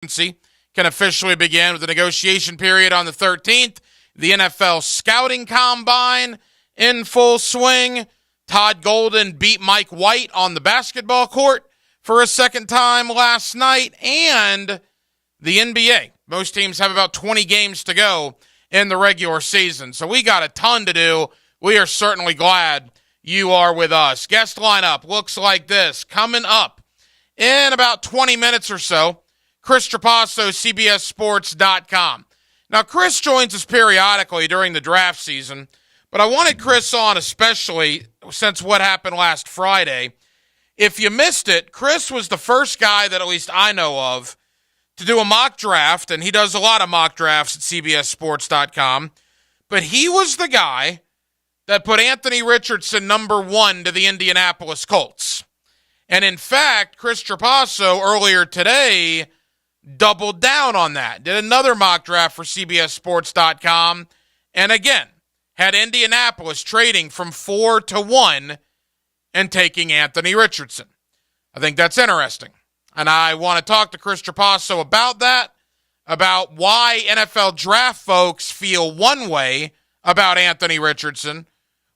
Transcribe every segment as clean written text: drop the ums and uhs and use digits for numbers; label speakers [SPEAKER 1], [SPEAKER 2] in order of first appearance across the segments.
[SPEAKER 1] can officially begin with the negotiation period on the 13th. The NFL scouting combine in full swing. Todd Golden beat Mike White on the basketball court for a second time last night. And the NBA. Most teams have about 20 games to go in the regular season. So we got a ton to do. We are certainly glad you are with us. Guest lineup looks like this. Coming up in about 20 minutes or so, Chris Trapasso, CBSSports.com. Now, Chris joins us periodically during the draft season, but I wanted Chris on especially since what happened last Friday. If you missed it, Chris was the first guy that at least I know of to do a mock draft, and he does a lot of mock drafts at CBSSports.com, but he was the guy that put Anthony Richardson number 1 to the Indianapolis Colts. And in fact, Chris Trapasso earlier today doubled down on that, did another mock draft for CBSSports.com, and again, had Indianapolis trading from 4 to 1 and taking Anthony Richardson. I think that's interesting. And I want to talk to Chris Trapasso about that, about why NFL draft folks feel one way about Anthony Richardson,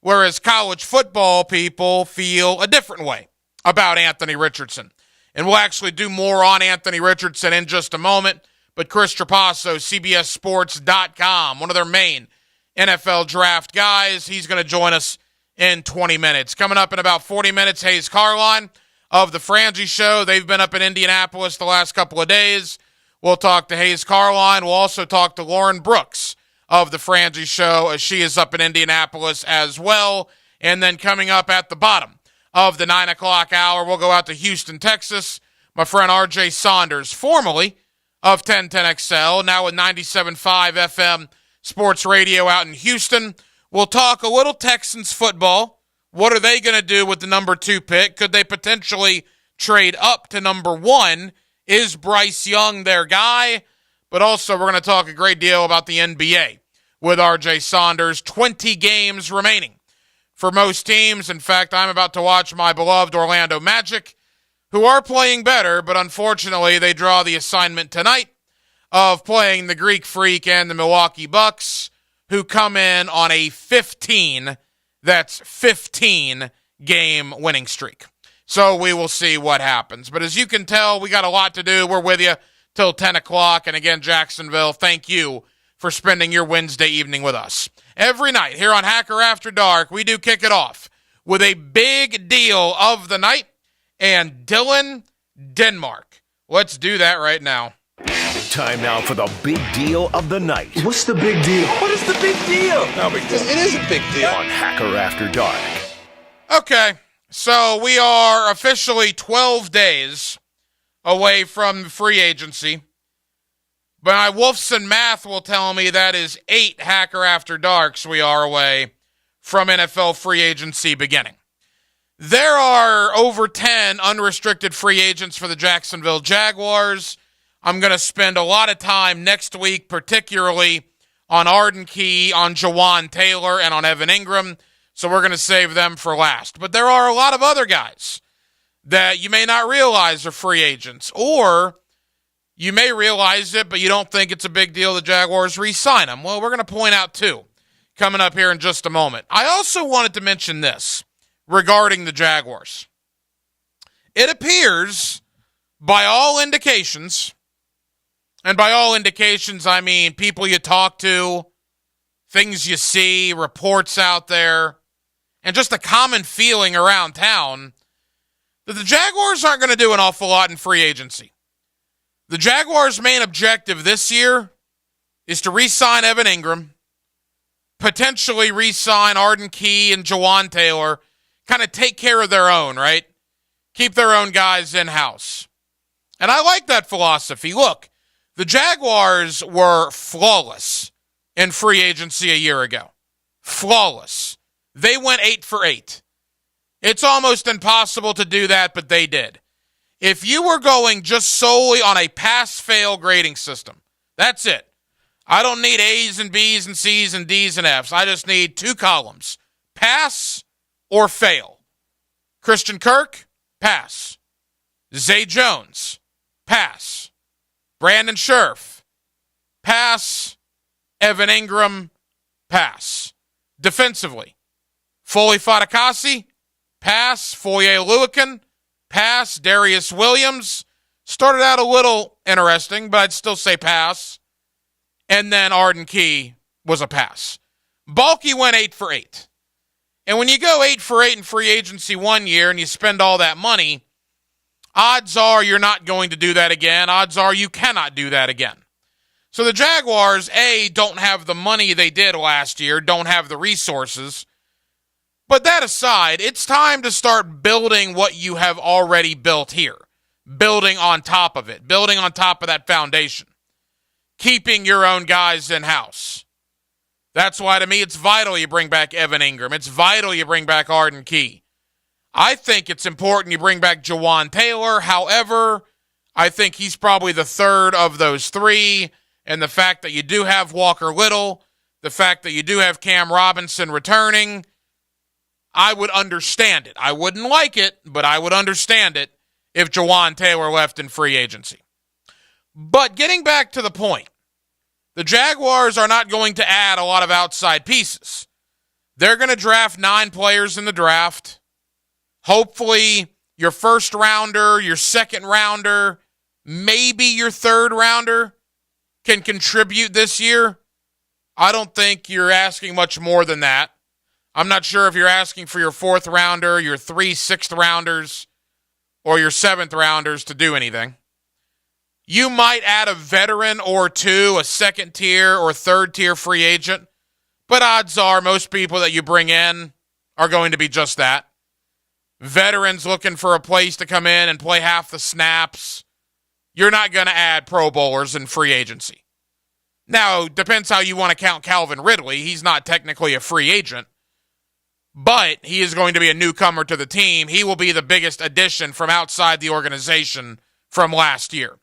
[SPEAKER 1] whereas college football people feel a different way about Anthony Richardson. And we'll actually do more on Anthony Richardson in just a moment. But Chris Trapasso, CBSSports.com, one of their main NFL draft guys, he's going to join us in 20 minutes. Coming up in about 40 minutes, Hayes Carline of The Frangie Show. They've been up in Indianapolis the last couple of days. We'll talk to Hayes Carline. We'll also talk to Lauren Brooks of The Frangie Show as she is up in Indianapolis as well. And then coming up at the bottom of the 9 o'clock hour, we'll go out to Houston, Texas. My friend R.J. Saunders, formerly of 1010XL, now with 97.5 FM Sports Radio out in Houston. We'll talk a little Texans football. What are they going to do with the number 2 pick? Could they potentially trade up to number 1? Is Bryce Young their guy? But also we're going to talk a great deal about the NBA with R.J. Saunders. 20 games remaining for most teams. In fact, I'm about to watch my beloved Orlando Magic, who are playing better, but unfortunately they draw the assignment tonight of playing the Greek Freak and the Milwaukee Bucks, who come in on a 15 game winning streak. So we will see what happens. But as you can tell, we got a lot to do. We're with you till 10 o'clock. And again, Jacksonville, thank you for spending your Wednesday evening with us. Every night here on Hacker After Dark, we do kick it off with a big deal of the night and Dylan Denmark. Let's do that right now.
[SPEAKER 2] Time now for the big deal of the night.
[SPEAKER 3] What's the big deal?
[SPEAKER 4] What is the big deal?
[SPEAKER 3] No big deal.
[SPEAKER 4] It is a big deal.
[SPEAKER 2] On Hacker After Dark.
[SPEAKER 1] Okay, so we are officially 12 days away from free agency. But my Wolfson math will tell me that is 8 Hacker After Darks we are away from NFL free agency beginning. There are over 10 unrestricted free agents for the Jacksonville Jaguars. I'm going to spend a lot of time next week, particularly on Arden Key, on Jawan Taylor, and on Evan Ingram. So we're going to save them for last. But there are a lot of other guys that you may not realize are free agents. Or you may realize it, but you don't think it's a big deal the Jaguars re-sign them. Well, we're going to point out two coming up here in just a moment. I also wanted to mention this regarding the Jaguars. It appears, by all indications, and by all indications, I mean people you talk to, things you see, reports out there, and just a common feeling around town, that the Jaguars aren't going to do an awful lot in free agency. The Jaguars' main objective this year is to re-sign Evan Ingram, potentially re-sign Arden Key and Jawan Taylor, kind of take care of their own, right? Keep their own guys in-house. And I like that philosophy. Look, the Jaguars were flawless in free agency a year ago. Flawless. They went 8 for 8. It's almost impossible to do that, but they did. If you were going just solely on a pass-fail grading system, that's it. I don't need A's and B's and C's and D's and F's. I just need 2 columns. Pass or fail. Christian Kirk, pass. Zay Jones, pass. Brandon Scherf, pass. Evan Ingram, pass. Defensively, Foley Fatukasi, pass. Foye Oluokun, pass. Darius Williams, started out a little interesting, but I'd still say pass. And then Arden Key was a pass. Baalke went 8 for 8. And when you go 8 for 8 in free agency one year and you spend all that money, odds are you're not going to do that again. Odds are you cannot do that again. So the Jaguars, A, don't have the money they did last year, don't have the resources. But that aside, it's time to start building what you have already built here. Building on top of it. Building on top of that foundation. Keeping your own guys in-house. That's why, to me, it's vital you bring back Evan Ingram. It's vital you bring back Arden Key. I think it's important you bring back Jawan Taylor. However, I think he's probably the third of those three. And the fact that you do have Walker Little, the fact that you do have Cam Robinson returning, I would understand it. I wouldn't like it, but I would understand it if Jawan Taylor left in free agency. But getting back to the point, the Jaguars are not going to add a lot of outside pieces. They're going to draft 9 players in the draft. Hopefully, your first rounder, your second rounder, maybe your third rounder can contribute this year. I don't think you're asking much more than that. I'm not sure if you're asking for your 4th rounder, your 3 6th rounders, or your 7th rounders to do anything. You might add a veteran or two, a second tier or third tier free agent, but odds are most people that you bring in are going to be just that. Veterans looking for a place to come in and play half the snaps. You're not going to add Pro Bowlers in free agency. Now, depends how you want to count Calvin Ridley. He's not technically a free agent, but he is going to be a newcomer to the team. He will be the biggest addition from outside the organization from last year.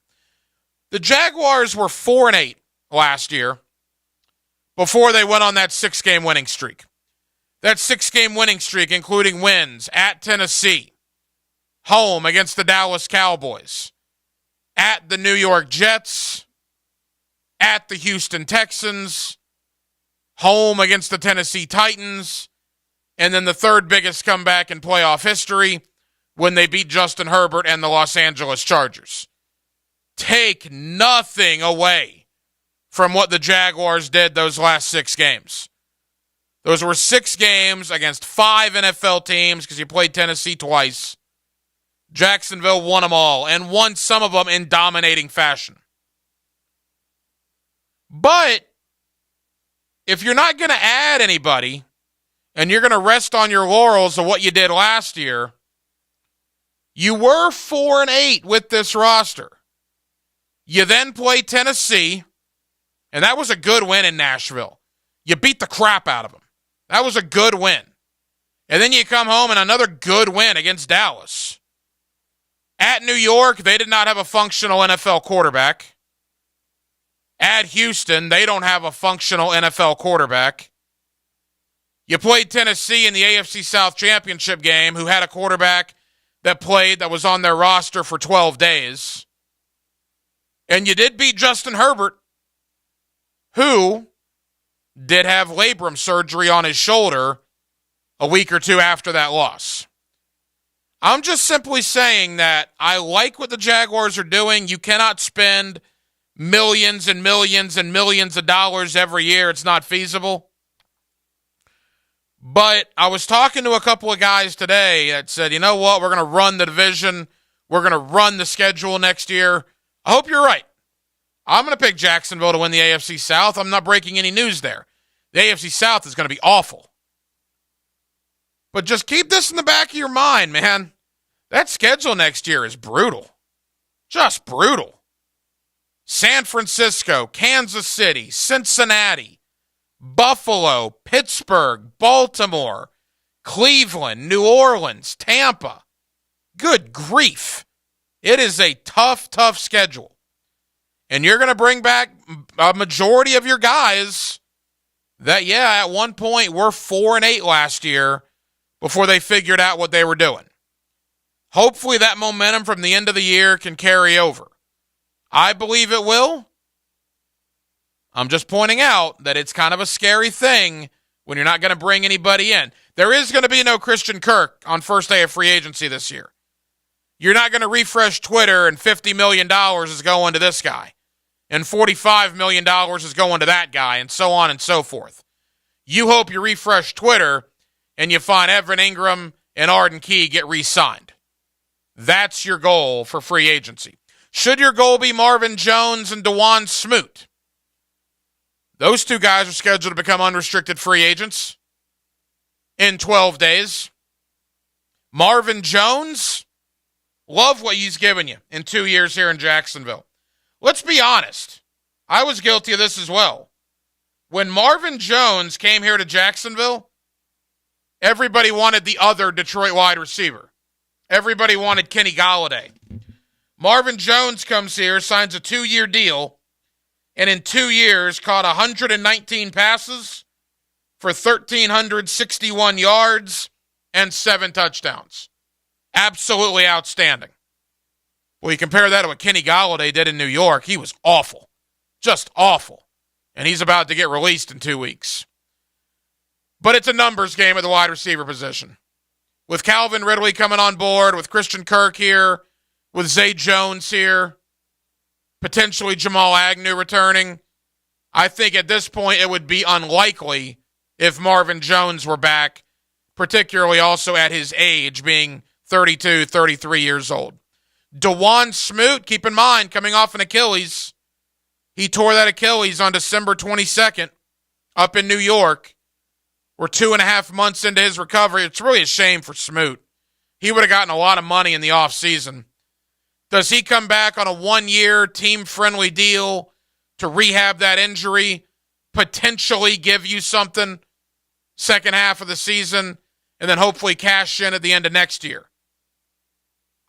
[SPEAKER 1] The Jaguars were 4-8 last year before they went on that 6-game winning streak. That 6-game winning streak, including wins at Tennessee, home against the Dallas Cowboys, at the New York Jets, at the Houston Texans, home against the Tennessee Titans, and then the third biggest comeback in playoff history when they beat Justin Herbert and the Los Angeles Chargers. Take nothing away from what the Jaguars did those last 6 games. Those were 6 games against 5 NFL teams because you played Tennessee twice. Jacksonville won them all and won some of them in dominating fashion. But if you're not going to add anybody and you're going to rest on your laurels of what you did last year, you were 4-8 with this roster. You then play Tennessee, and that was a good win in Nashville. You beat the crap out of them. That was a good win. And then you come home and another good win against Dallas. At New York, they did not have a functional NFL quarterback. At Houston, they don't have a functional NFL quarterback. You played Tennessee in the AFC South Championship game, who had a quarterback that was on their roster for 12 days. And you did beat Justin Herbert, who did have labrum surgery on his shoulder a week or two after that loss. I'm just simply saying that I like what the Jaguars are doing. You cannot spend millions and millions and millions of dollars every year. It's not feasible. But I was talking to a couple of guys today that said, you know what, we're going to run the division. We're going to run the schedule next year. I hope you're right. I'm going to pick Jacksonville to win the AFC South. I'm not breaking any news there. The AFC South is going to be awful. But just keep this in the back of your mind, man. That schedule next year is brutal. Just brutal. San Francisco, Kansas City, Cincinnati, Buffalo, Pittsburgh, Baltimore, Cleveland, New Orleans, Tampa. Good grief. It is a tough, tough schedule. And you're going to bring back a majority of your guys that, yeah, at one point were 4-8 last year before they figured out what they were doing. Hopefully that momentum from the end of the year can carry over. I believe it will. I'm just pointing out that it's kind of a scary thing when you're not going to bring anybody in. There is going to be no Christian Kirk on first day of free agency this year. You're not going to refresh Twitter and $50 million is going to this guy, and $45 million is going to that guy, and so on and so forth. You hope you refresh Twitter and you find Evan Ingram and Arden Key get re-signed. That's your goal for free agency. Should your goal be Marvin Jones and Dewan Smoot? Those two guys are scheduled to become unrestricted free agents in 12 days. Marvin Jones, love what he's given you in 2 years here in Jacksonville. Let's be honest. I was guilty of this as well. When Marvin Jones came here to Jacksonville, everybody wanted the other Detroit wide receiver. Everybody wanted Kenny Golladay. Marvin Jones comes here, signs a 2-year deal, and in 2 years caught 119 passes for 1,361 yards and 7 touchdowns. Absolutely outstanding. Well, you compare that to what Kenny Golladay did in New York. He was awful. Just awful. And he's about to get released in 2 weeks. But it's a numbers game at the wide receiver position. With Calvin Ridley coming on board, with Christian Kirk here, with Zay Jones here, potentially Jamal Agnew returning, I think at this point it would be unlikely if Marvin Jones were back, particularly also at his age, being 32, 33 years old. Dewan Smoot, keep in mind, coming off an Achilles. He tore that Achilles on December 22nd up in New York. We're 2.5 months into his recovery. It's really a shame for Smoot. He would have gotten a lot of money in the offseason. Does he come back on a 1-year team-friendly deal to rehab that injury, potentially give you something second half of the season, and then hopefully cash in at the end of next year?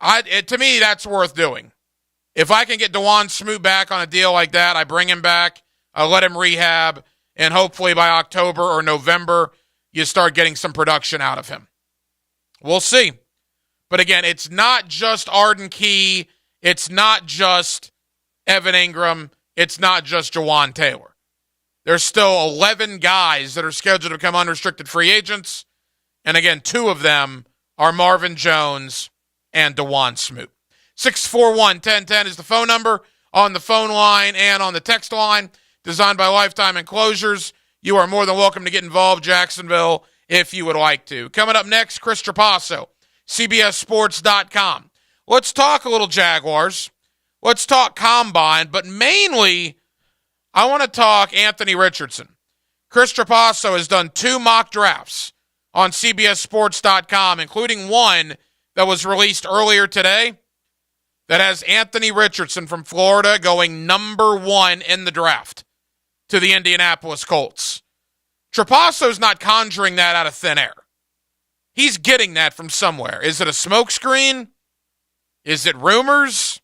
[SPEAKER 1] To me, that's worth doing. If I can get Dewan Smoot back on a deal like that, I bring him back, I let him rehab, and hopefully by October or November, you start getting some production out of him. We'll see. But again, it's not just Arden Key. It's not just Evan Ingram. It's not just Jawan Taylor. There's still 11 guys that are scheduled to become unrestricted free agents. And again, 2 of them are Marvin Jones and Dewan Smoot. 641-1010 is the phone number on the phone line and on the text line. Designed by Lifetime Enclosures. You are more than welcome to get involved, Jacksonville, if you would like to. Coming up next, Chris Trapasso, CBSSports.com. Let's talk a little Jaguars. Let's talk Combine, but mainly I want to talk Anthony Richardson. Chris Trapasso has done 2 mock drafts on CBSSports.com, including one that was released earlier today that has Anthony Richardson from Florida going number 1 in the draft to the Indianapolis Colts. Trapasso's not conjuring that out of thin air. He's getting that from somewhere. Is it a smokescreen? Is it rumors?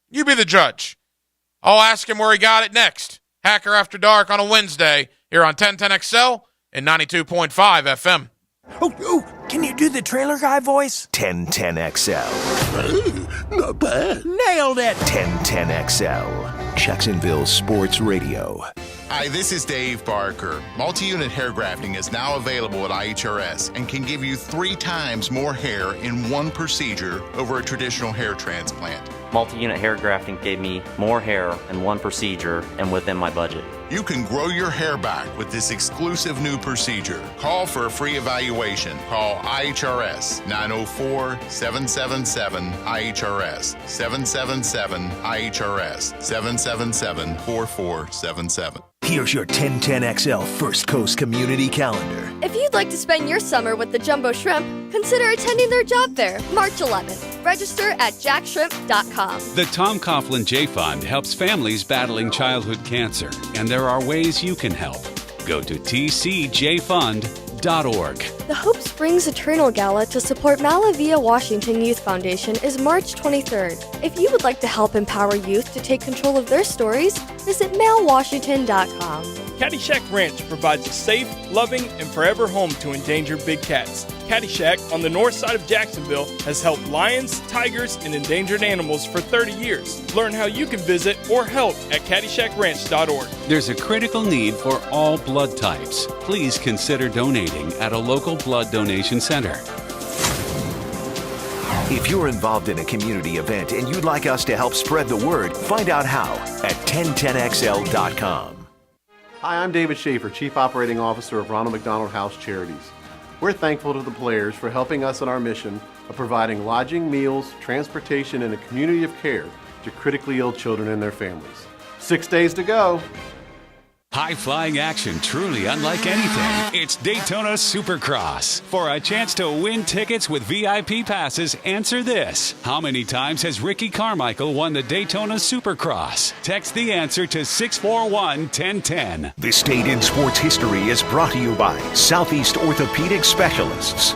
[SPEAKER 1] You be the judge. I'll ask him where he got it next. Hacker After Dark on a Wednesday here on 1010XL and 92.5 FM.
[SPEAKER 4] Oh, can you do the trailer guy voice?
[SPEAKER 2] 1010XL.
[SPEAKER 4] Not bad. Nailed it.
[SPEAKER 2] 1010XL. Jacksonville Sports Radio.
[SPEAKER 3] Hi, this is Dave Barker. Multi-unit hair grafting is now available at IHRS and can give you 3 times more hair in one procedure over a traditional hair transplant.
[SPEAKER 5] Multi-unit hair grafting gave me more hair in one procedure and within my budget.
[SPEAKER 3] You can grow your hair back with this exclusive new procedure. Call for a free evaluation. Call IHRS 904-777-IHRS 777-IHRS 777-4477.
[SPEAKER 2] Here's your 1010XL First Coast Community Calendar.
[SPEAKER 6] If you'd like to spend your summer with the Jumbo Shrimp, consider attending their job fair, March 11th. Register at jackshrimp.com.
[SPEAKER 7] The Tom Coughlin J Fund helps families battling childhood cancer, and there are ways you can help. Go to tcjfund.org.
[SPEAKER 6] The Hope Springs Eternal Gala to support Malavia Washington Youth Foundation is March 23rd. If you would like to help empower youth to take control of their stories, visit mailwashington.com.
[SPEAKER 8] Caddyshack Ranch provides a safe, loving, and forever home to endangered big cats. Caddyshack, on the north side of Jacksonville, has helped lions, tigers, and endangered animals for 30 years. Learn how you can visit or help at caddyshackranch.org.
[SPEAKER 7] There's a critical need for all blood types. Please consider donating at a local blood donation center.
[SPEAKER 2] If you're involved in a community event and you'd like us to help spread the word, find out how at 1010XL.com.
[SPEAKER 9] Hi, I'm David Schaefer, Chief Operating Officer of Ronald McDonald House Charities. We're thankful to the players for helping us in our mission of providing lodging, meals, transportation, and a community of care to critically ill children and their families. 6 days to go.
[SPEAKER 7] High-flying action truly unlike anything. It's Daytona Supercross. For a chance to win tickets with VIP passes, answer this. How many times has Ricky Carmichael won the Daytona Supercross? Text the answer to 641-1010.
[SPEAKER 2] This date in sports history is brought to you by Southeast Orthopedic Specialists.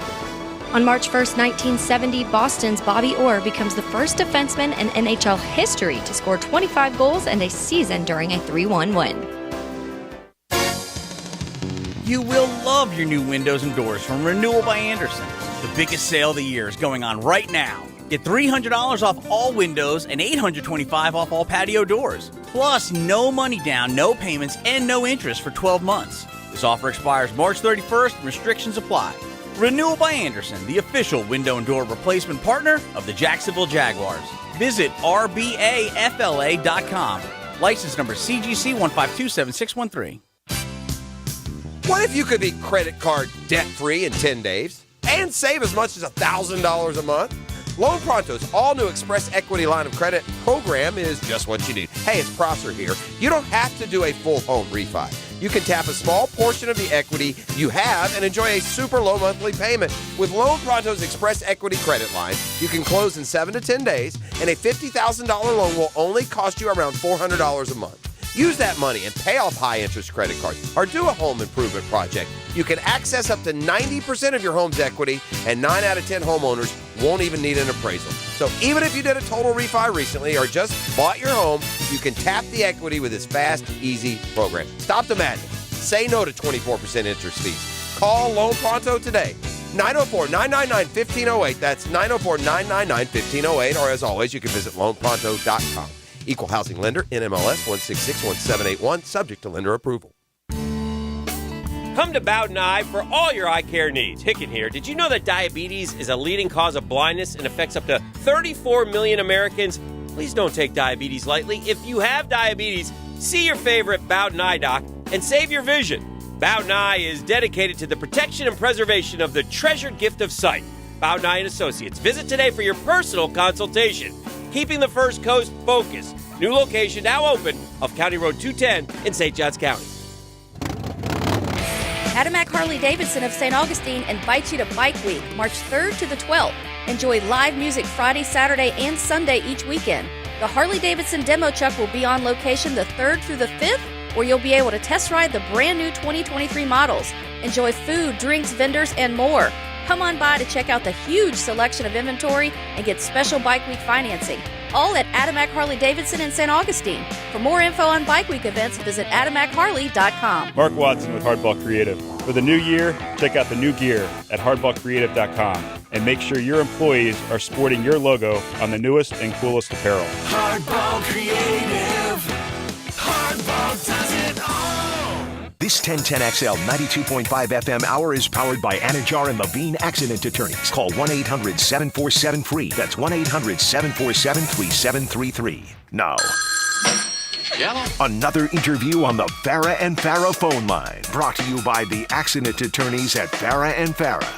[SPEAKER 10] On March 1st, 1970, Boston's Bobby Orr becomes the first defenseman in NHL history to score 25 goals in a season during a 3-1 win.
[SPEAKER 11] You will love your new windows and doors from Renewal by Andersen. The biggest sale of the year is going on right now. Get $300 off all windows and $825 off all patio doors. Plus, no money down, no payments, and no interest for 12 months. This offer expires March 31st and restrictions apply. Renewal by Andersen, the official window and door replacement partner of the Jacksonville Jaguars. Visit rbafla.com. License number CGC 1527613.
[SPEAKER 12] What if you could be credit card debt-free in 10 days and save as much as $1,000 a month? Loan Pronto's all-new Express Equity Line of Credit program is just what you need. Hey, it's Prosser here. You don't have to do a full home refi. You can tap a small portion of the equity you have and enjoy a super low monthly payment. With Loan Pronto's Express Equity Credit Line, you can close in 7 to 10 days, and a $50,000 loan will only cost you around $400 a month. Use that money and pay off high-interest credit cards or do a home improvement project. You can access up to 90% of your home's equity, and 9 out of 10 homeowners won't even need an appraisal. So even if you did a total refi recently or just bought your home, you can tap the equity with this fast, easy program. Stop the madness. Say no to 24% interest fees. Call Loan Pronto today. 904-999-1508. That's 904-999-1508. Or as always, you can visit loanpronto.com. Equal housing lender, NMLS 1661781, subject to lender approval.
[SPEAKER 13] Come to Bowden Eye for all your eye care needs. Hicken here. Did you know that diabetes is a leading cause of blindness and affects up to 34 million Americans? Please don't take diabetes lightly. If you have diabetes, see your favorite Bowden Eye doc and save your vision. Bowden Eye is dedicated to the protection and preservation of the treasured gift of sight. Bowden Eye & Associates. Visit today for your personal consultation. Keeping the First Coast focused. New location now open of County Road 210 in St. Johns County.
[SPEAKER 10] Adamak Harley-Davidson of St. Augustine invites you to Bike Week, March 3rd to the 12th. Enjoy live music Friday, Saturday, and Sunday each weekend. The Harley-Davidson demo truck will be on location the 3rd through the 5th, where you'll be able to test ride the brand new 2023 models. Enjoy food, drinks, vendors, and more. Come on by to check out the huge selection of inventory and get special Bike Week financing. All at Adamak Harley-Davidson in St. Augustine. For more info on Bike Week events, visit AdamacHarley.com.
[SPEAKER 8] Mark Watson with Hardball Creative. For the new year, check out the new gear at hardballcreative.com and make sure your employees are sporting your logo on the newest and coolest apparel.
[SPEAKER 4] Hardball Creative. Hardball does it all.
[SPEAKER 2] This 1010XL 92.5 FM hour is powered by Anajar and Levine Accident Attorneys. Call 1-800-747-FREE. That's 1-800-747-3733. Now, another interview on the Farah and Farah phone line. Brought to you by the Accident Attorneys at Farah and Farah.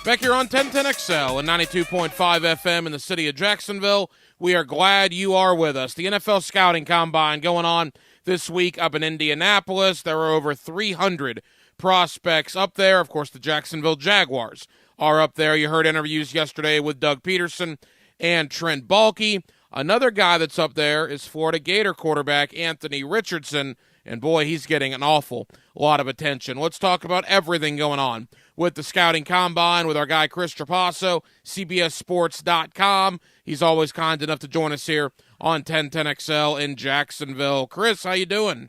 [SPEAKER 1] Back here on 1010XL and 92.5 FM in the city of Jacksonville. We are glad you are with us. The NFL Scouting Combine going on this week up in Indianapolis. There are over 300 prospects up there. Of course, the Jacksonville Jaguars are up there. You heard interviews yesterday with Doug Peterson and Trent Baalke. Another guy that's up there is Florida Gator quarterback Anthony Richardson, and boy, he's getting an awful lot of attention. Let's talk about everything going on with the Scouting Combine with our guy Chris Trapasso, CBSSports.com. He's always kind enough to join us here on 1010XL in Jacksonville. Chris, how you doing?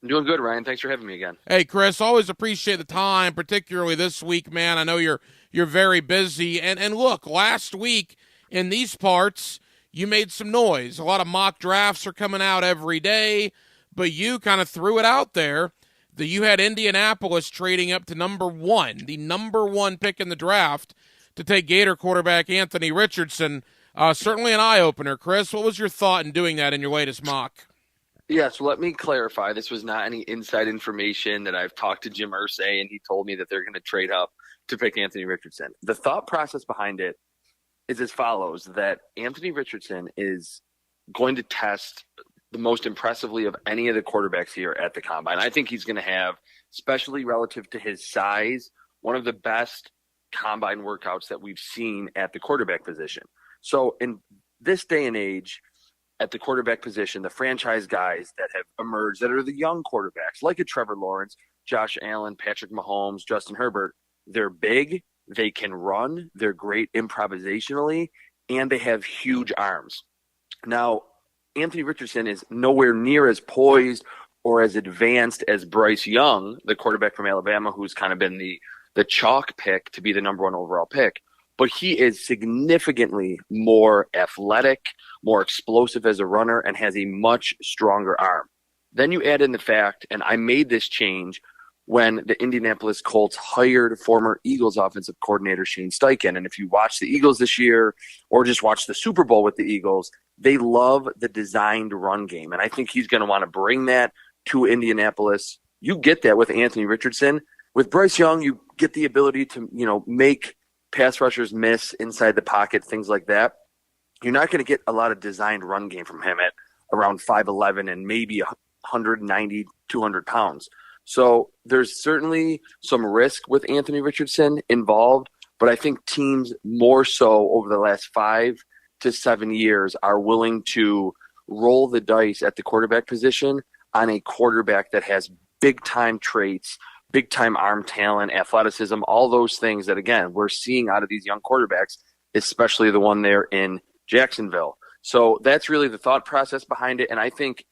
[SPEAKER 14] I'm doing good, Ryan. Thanks for having me again.
[SPEAKER 1] Hey, Chris, always appreciate the time, particularly this week, man. I know you're very busy. And look, last week in these parts, you made some noise. A lot of mock drafts are coming out every day, but you kind of threw it out there that you had Indianapolis trading up to number 1, the number 1 pick in the draft, to take Gator quarterback Anthony Richardson. Certainly an eye-opener. Chris, what was your thought in doing that in your latest mock?
[SPEAKER 14] Yeah, so let me clarify. This was not any inside information that I've talked to Jim Irsay, and he told me that they're going to trade up to pick Anthony Richardson. The thought process behind it is as follows, that Anthony Richardson is going to test the most impressively of any of the quarterbacks here at the Combine. I think he's going to have, especially relative to his size, one of the best Combine workouts that we've seen at the quarterback position. So in this day and age, at the quarterback position, the franchise guys that have emerged, that are the young quarterbacks, like a Trevor Lawrence, Josh Allen, Patrick Mahomes, Justin Herbert, they're big, they can run, they're great improvisationally, and they have huge arms. Now, Anthony Richardson is nowhere near as poised or as advanced as Bryce Young, the quarterback from Alabama, who's kind of been the chalk pick to be the number 1 overall pick. But he is significantly more athletic, more explosive as a runner, and has a much stronger arm. Then you add in the fact, and I made this change when the Indianapolis Colts hired former Eagles offensive coordinator Shane Steichen. And if you watch the Eagles this year or just watch the Super Bowl with the Eagles, they love the designed run game. And I think he's going to want to bring that to Indianapolis. You get that with Anthony Richardson. With Bryce Young, you get the ability to, make pass rushers miss inside the pocket, things like that. You're not going to get a lot of designed run game from him at around 5'11" and maybe 190, 200 pounds. So there's certainly some risk with Anthony Richardson involved, but I think teams more so over the last 5 to 7 years are willing to roll the dice at the quarterback position on a quarterback that has big-time traits, big-time arm talent, athleticism, all those things that, again, we're seeing out of these young quarterbacks, especially the one there in Jacksonville. So that's really the thought process behind it, and I think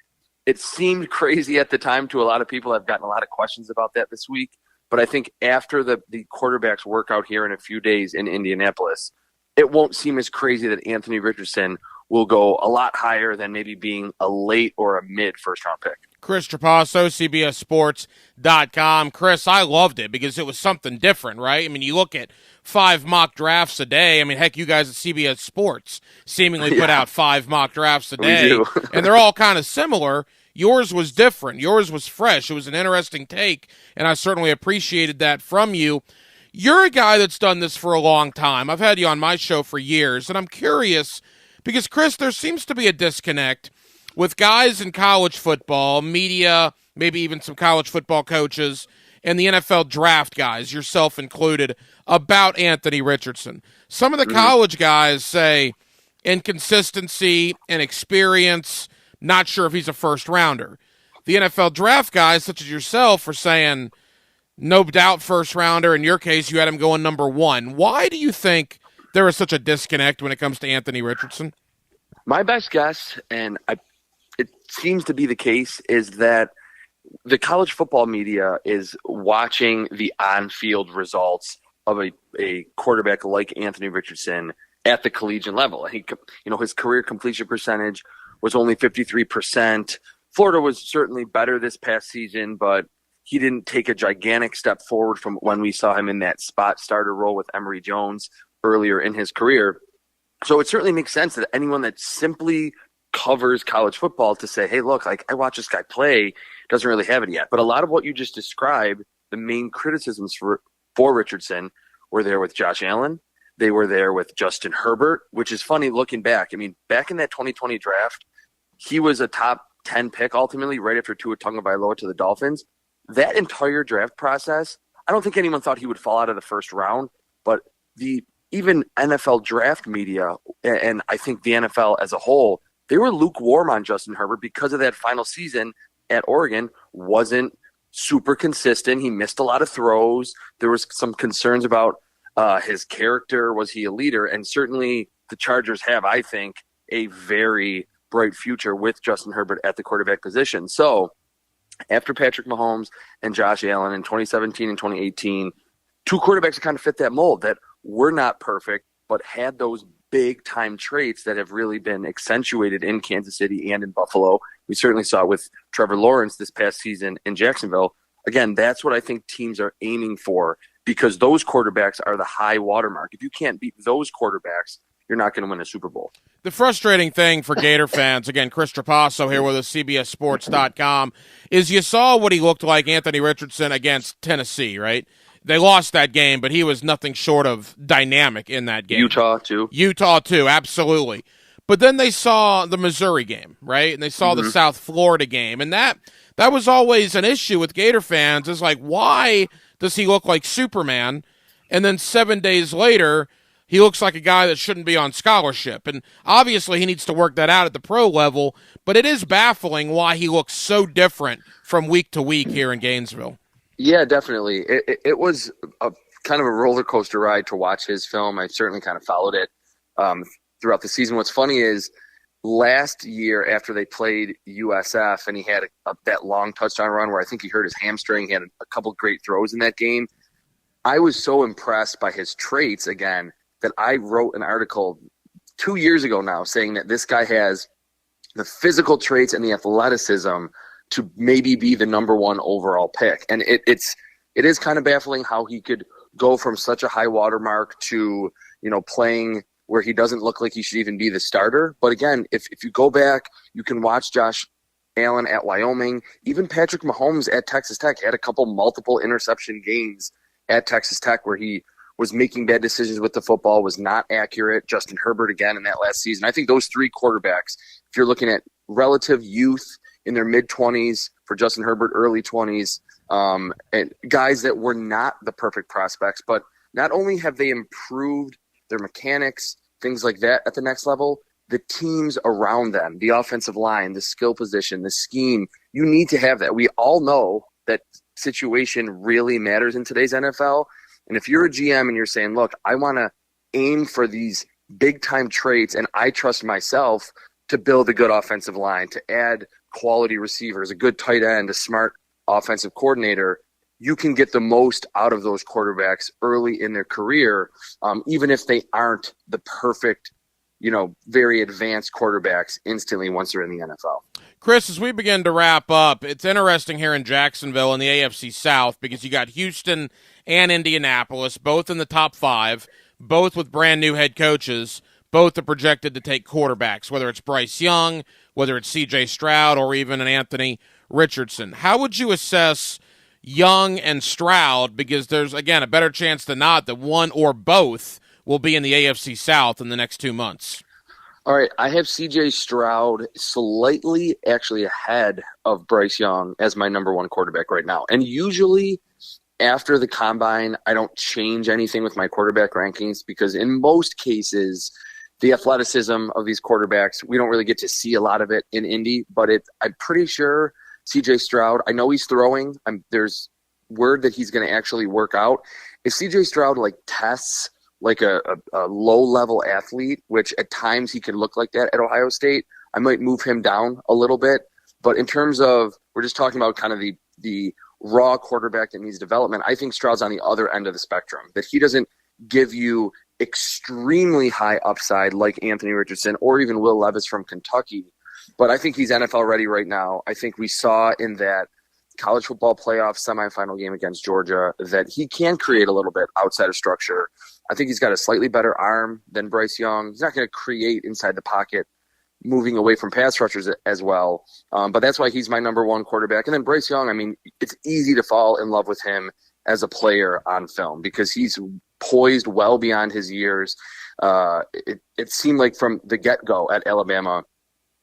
[SPEAKER 14] it seemed crazy at the time to a lot of people. I've gotten a lot of questions about that this week, but I think after the quarterbacks work out here in a few days in Indianapolis, it won't seem as crazy that Anthony Richardson will go a lot higher than maybe being a late or a mid first-round pick.
[SPEAKER 1] Chris Trapasso, CBSSports.com. Chris, I loved it because it was something different, right? I mean, you look at 5 mock drafts a day. I mean, heck, you guys at CBS Sports seemingly put out 5 mock drafts a day.
[SPEAKER 14] We do.
[SPEAKER 1] And they're all kind of similar. Yours was different. Yours was fresh. It was an interesting take, and I certainly appreciated that from you. You're a guy that's done this for a long time. I've had you on my show for years, and I'm curious because, Chris, there seems to be a disconnect with guys in college football, media, maybe even some college football coaches, and the NFL draft guys, yourself included, about Anthony Richardson. Some of the college guys say inconsistency and experience, not sure if he's a first-rounder. The NFL draft guys, such as yourself, are saying no doubt first-rounder. In your case, you had him going number 1. Why do you think there is such a disconnect when it comes to Anthony Richardson?
[SPEAKER 14] My best guess, and it seems to be the case, is that the college football media is watching the on-field results of a quarterback like Anthony Richardson at the collegiate level. His career completion percentage was only 53%. Florida was certainly better this past season, but he didn't take a gigantic step forward from when we saw him in that spot starter role with Emory Jones earlier in his career. So it certainly makes sense that anyone that simply covers college football to say, hey, look, I watch this guy play, doesn't really have it yet. But a lot of what you just described, the main criticisms for Richardson were there with Josh Allen. They were there with Justin Herbert, which is funny looking back. I mean, back in that 2020 draft, he was a top 10 pick ultimately right after Tua Tagovailoa to the Dolphins. That entire draft process, I don't think anyone thought he would fall out of the first round, but even NFL draft media, and I think the NFL as a whole, they were lukewarm on Justin Herbert because of that final season at Oregon wasn't super consistent. He missed a lot of throws. There was some concerns about his character. Was he a leader? And certainly the Chargers have, I think, a very bright future with Justin Herbert at the quarterback position. So after Patrick Mahomes and Josh Allen in 2017 and 2018, two quarterbacks that kind of fit that mold, that were not perfect, but had those big-time traits that have really been accentuated in Kansas City and in Buffalo. We certainly saw it with Trevor Lawrence this past season in Jacksonville. Again, that's what I think teams are aiming for, because those quarterbacks are the high watermark. If you can't beat those quarterbacks, you're not going to win a Super Bowl.
[SPEAKER 1] The frustrating thing for Gator fans, again, Chris Trapasso here with us, CBSSports.com, is you saw what he looked like, Anthony Richardson, against Tennessee, right? They lost that game, but he was nothing short of dynamic in that game.
[SPEAKER 14] Utah, too,
[SPEAKER 1] absolutely. But then they saw the Missouri game, right? And they saw the South Florida game. And that was always an issue with Gator fans, is like, why does he look like Superman? And then 7 days later, he looks like a guy that shouldn't be on scholarship. And obviously he needs to work that out at the pro level, but it is baffling why he looks so different from week to week here in Gainesville.
[SPEAKER 14] Yeah, definitely. It was a kind of a roller coaster ride to watch his film. I certainly kind of followed it throughout the season. What's funny is last year after they played USF and he had that long touchdown run where I think he hurt his hamstring, he had a couple great throws in that game. I was so impressed by his traits again that I wrote an article 2 years ago now saying that this guy has the physical traits and the athleticism to maybe be the number one overall pick. And it is kind of baffling how he could go from such a high watermark to, playing where he doesn't look like he should even be the starter. But again, if you go back, you can watch Josh Allen at Wyoming, even Patrick Mahomes at Texas Tech had a couple multiple interception games at Texas Tech where he was making bad decisions with the football, was not accurate. Justin Herbert again in that last season. I think those three quarterbacks, if you're looking at relative youth in their mid-20s, for Justin Herbert, early 20s, and guys that were not the perfect prospects, but not only have they improved their mechanics, things like that at the next level, the teams around them, the offensive line, the skill position, the scheme, you need to have that. We all know that situation really matters in today's NFL. And if you're a GM and you're saying, look, I want to aim for these big-time traits and I trust myself to build a good offensive line, to add quality receivers, a good tight end, a smart offensive coordinator, you can get the most out of those quarterbacks early in their career, even if they aren't the perfect, very advanced quarterbacks instantly once they're in the NFL.
[SPEAKER 1] Chris, as we begin to wrap up, it's interesting here in Jacksonville in the AFC South because you got Houston and Indianapolis, both in the top 5, both with brand new head coaches. Both are projected to take quarterbacks, whether it's Bryce Young, whether it's C.J. Stroud, or even an Anthony Richardson. How would you assess Young and Stroud? Because there's, again, a better chance than not that one or both will be in the AFC South in the next 2 months.
[SPEAKER 14] All right, I have C.J. Stroud slightly actually ahead of Bryce Young as my number one quarterback right now. And usually after the combine, I don't change anything with my quarterback rankings because in most cases – the athleticism of these quarterbacks, we don't really get to see a lot of it in Indy, but I'm pretty sure C.J. Stroud, I know he's throwing. There's word that he's going to actually work out. If C.J. Stroud tests like a low-level athlete, which at times he can look like that at Ohio State, I might move him down a little bit. But in terms of, we're just talking about kind of the raw quarterback that needs development, I think Stroud's on the other end of the spectrum, that he doesn't give you extremely high upside like Anthony Richardson or even Will Levis from Kentucky. But I think he's NFL ready right now. I think we saw in that college football playoff semifinal game against Georgia that he can create a little bit outside of structure. I think he's got a slightly better arm than Bryce Young. He's not going to create inside the pocket, moving away from pass rushers as well. But that's why he's my number one quarterback. And then Bryce Young, it's easy to fall in love with him as a player on film because he's poised well beyond his years. It seemed like from the get-go at Alabama,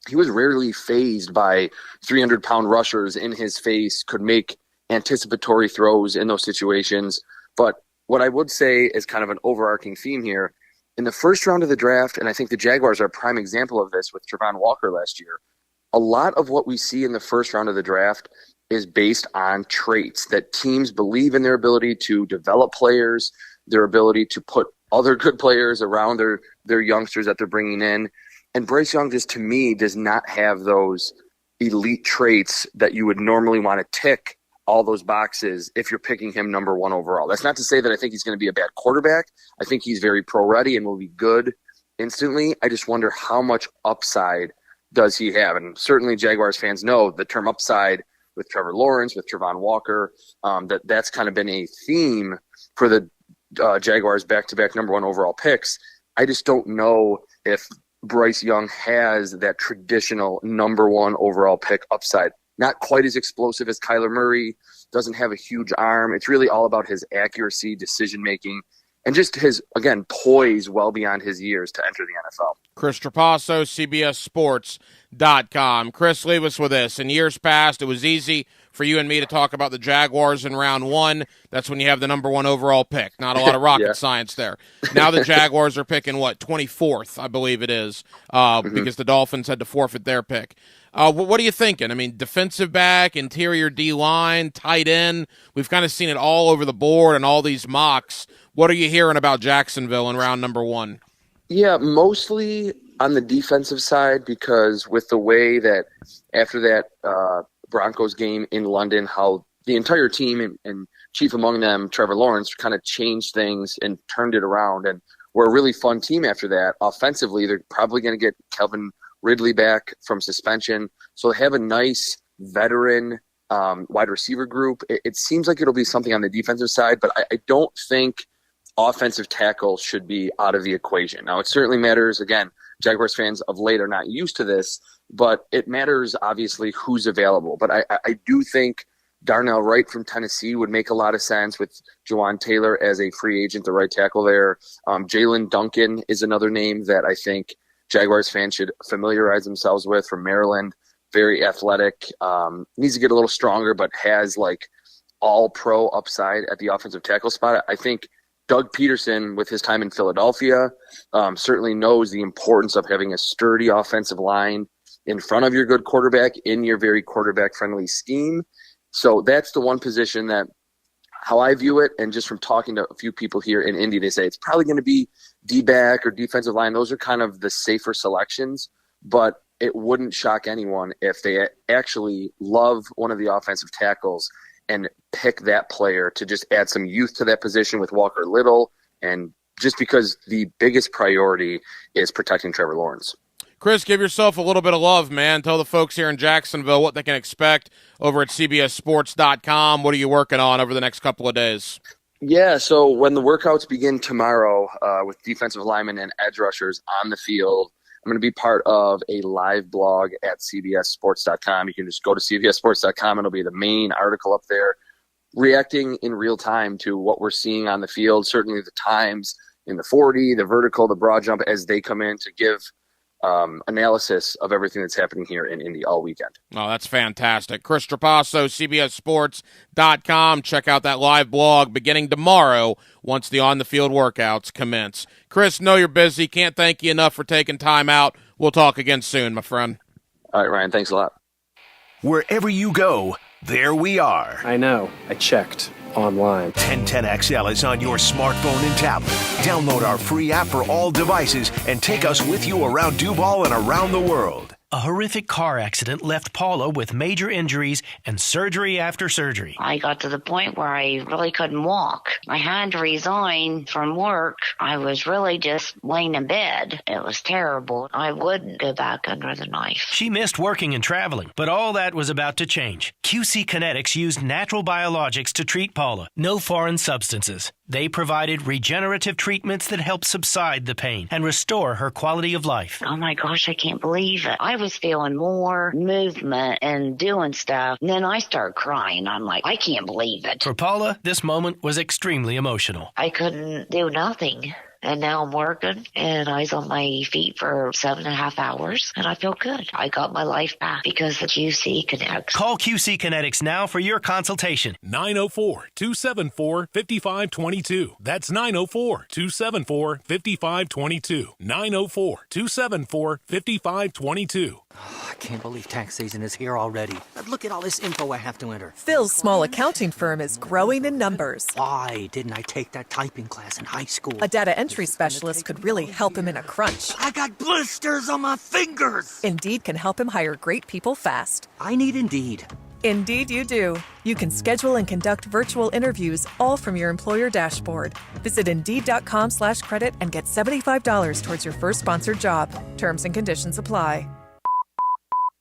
[SPEAKER 14] he was rarely fazed by 300-pound rushers in his face, could make anticipatory throws in those situations. But what I would say is kind of an overarching theme here, in the first round of the draft, and I think the Jaguars are a prime example of this with Travon Walker last year, a lot of what we see in the first round of the draft is based on traits that teams believe in their ability to develop players, their ability to put other good players around their youngsters that they're bringing in. And Bryce Young just, to me, does not have those elite traits that you would normally want to tick all those boxes if you're picking him number 1 overall. That's not to say that I think he's going to be a bad quarterback. I think he's very pro-ready and will be good instantly. I just wonder how much upside does he have? And certainly Jaguars fans know the term upside with Trevor Lawrence, with Travon Walker, that's kind of been a theme for the Jaguars back-to-back number 1 overall picks. I just don't know if Bryce Young has that traditional number 1 overall pick upside. Not quite as explosive as Kyler Murray, doesn't have a huge arm. It's really all about his accuracy, decision-making, and just his, again, poise well beyond his years to enter the NFL.
[SPEAKER 1] Chris Trapasso, CBSSports.com. Chris, leave us with this. In years past, it was easy for you and me to talk about the Jaguars in round 1. That's when you have the number 1 overall pick. Not a lot of rocket science there. Now the Jaguars are picking, 24th, I believe it is, because the Dolphins had to forfeit their pick. What are you thinking? I mean, defensive back, interior D-line, tight end. We've kind of seen it all over the board and all these mocks. What are you hearing about Jacksonville in round number 1?
[SPEAKER 14] Yeah, mostly on the defensive side, because with the way that after that Broncos game in London, how the entire team and chief among them, Trevor Lawrence, kind of changed things and turned it around. And we're a really fun team after that. Offensively, they're probably going to get Calvin Ridley back from suspension. So they have a nice veteran wide receiver group. It seems like it'll be something on the defensive side, but I don't think offensive tackle should be out of the equation. Now, it certainly matters. Again, Jaguars fans of late are not used to this, but it matters, obviously, who's available. But I do think Darnell Wright from Tennessee would make a lot of sense with Jawan Taylor as a free agent, the right tackle there. Jalen Duncan is another name that I think Jaguars fans should familiarize themselves with, from Maryland. Very athletic, needs to get a little stronger, but has all-pro upside at the offensive tackle spot. I think Doug Peterson, with his time in Philadelphia, certainly knows the importance of having a sturdy offensive line in front of your good quarterback in your very quarterback-friendly scheme. So that's the one position that, how I view it, and just from talking to a few people here in Indy, they say it's probably going to be D-back or defensive line. Those are kind of the safer selections, but it wouldn't shock anyone if they actually love one of the offensive tackles and pick that player to just add some youth to that position with Walker Little, and just because the biggest priority is protecting Trevor Lawrence.
[SPEAKER 1] Chris, give yourself a little bit of love, man. Tell the folks here in Jacksonville what they can expect over at CBSSports.com. What are you working on over the next couple of days?
[SPEAKER 14] Yeah, so when the workouts begin tomorrow with defensive linemen and edge rushers on the field, I'm going to be part of a live blog at CBSSports.com. You can just go to CBSSports.com, and it'll be the main article up there, reacting in real time to what we're seeing on the field, certainly the times in the 40, the vertical, the broad jump, as they come in to give analysis of everything that's happening here in Indy all weekend.
[SPEAKER 1] Oh, that's fantastic. Chris Trapasso, CBSSports.com. Check out that live blog beginning tomorrow once the on-the-field workouts commence. Chris, know you're busy. Can't thank you enough for taking time out. We'll talk again soon, my friend.
[SPEAKER 14] All right, Ryan, thanks a lot.
[SPEAKER 2] Wherever you go, there we are.
[SPEAKER 15] I know. I checked online.
[SPEAKER 2] 1010XL is on your smartphone and tablet. Download our free app for all devices and take us with you around Duval and around the world.
[SPEAKER 16] A horrific car accident left Paula with major injuries and surgery after surgery.
[SPEAKER 17] I got to the point where I really couldn't walk. I had to resign from work. I was really just laying in bed. It was terrible. I wouldn't go back under the knife.
[SPEAKER 16] She missed working and traveling, but all that was about to change. QC Kinetics used natural biologics to treat Paula. No foreign substances. They provided regenerative treatments that helped subside the pain and restore her quality of life.
[SPEAKER 17] Oh my gosh, I can't believe it. I was feeling more movement and doing stuff. And then I started crying. I'm like, I can't believe it.
[SPEAKER 16] For Paula, this moment was extremely emotional.
[SPEAKER 17] I couldn't do nothing. And now I'm working, and I was on my feet for 7.5 hours, and I feel good. I got my life back because of QC Kinetics.
[SPEAKER 16] Call QC Kinetics now for your consultation.
[SPEAKER 18] 904-274-5522. That's 904-274-5522. 904-274-5522.
[SPEAKER 19] I can't believe tax season is here already. Look at all this info I have to enter.
[SPEAKER 20] Phil's small accounting firm is growing in numbers.
[SPEAKER 19] Why didn't I take that typing class in high school?
[SPEAKER 20] A data entry specialist could really help him in a crunch.
[SPEAKER 19] I got blisters on my fingers.
[SPEAKER 20] Indeed can help him hire great people fast.
[SPEAKER 19] I need Indeed.
[SPEAKER 20] Indeed you do. You can schedule and conduct virtual interviews all from your employer dashboard. Visit Indeed.com/credit and get $75 towards your first sponsored job. Terms and conditions apply.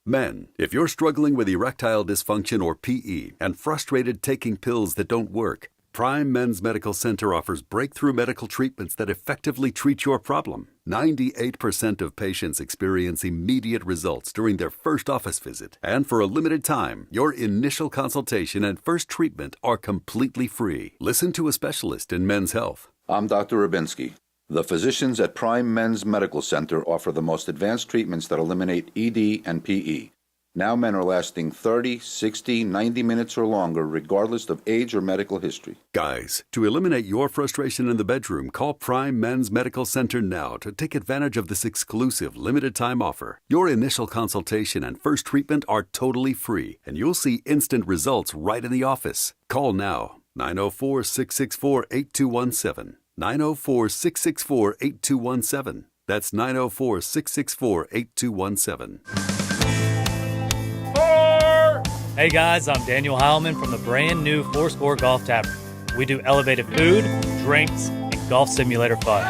[SPEAKER 21] Men, if you're struggling with erectile dysfunction or PE and frustrated taking pills that don't work, Prime Men's Medical Center offers breakthrough medical treatments that effectively treat your problem. 98% of patients experience immediate results during their first office visit. And for a limited time, your initial consultation and first treatment are completely free. Listen to a specialist in men's health.
[SPEAKER 22] I'm Dr. Rubinsky. The physicians at Prime Men's Medical Center offer the most advanced treatments that eliminate ED and PE. Now men are lasting 30, 60, 90 minutes or longer, regardless of age or medical history.
[SPEAKER 21] Guys, to eliminate your frustration in the bedroom, call Prime Men's Medical Center now to take advantage of this exclusive limited-time offer. Your initial consultation and first treatment are totally free, and you'll see instant results right in the office. Call now, 904-664-8217. 904-664-8217. That's 904-664-8217.
[SPEAKER 23] Hey guys, I'm Daniel Heilman from the brand new Fourscore Golf Tavern. We do elevated food, drinks, and golf simulator fun.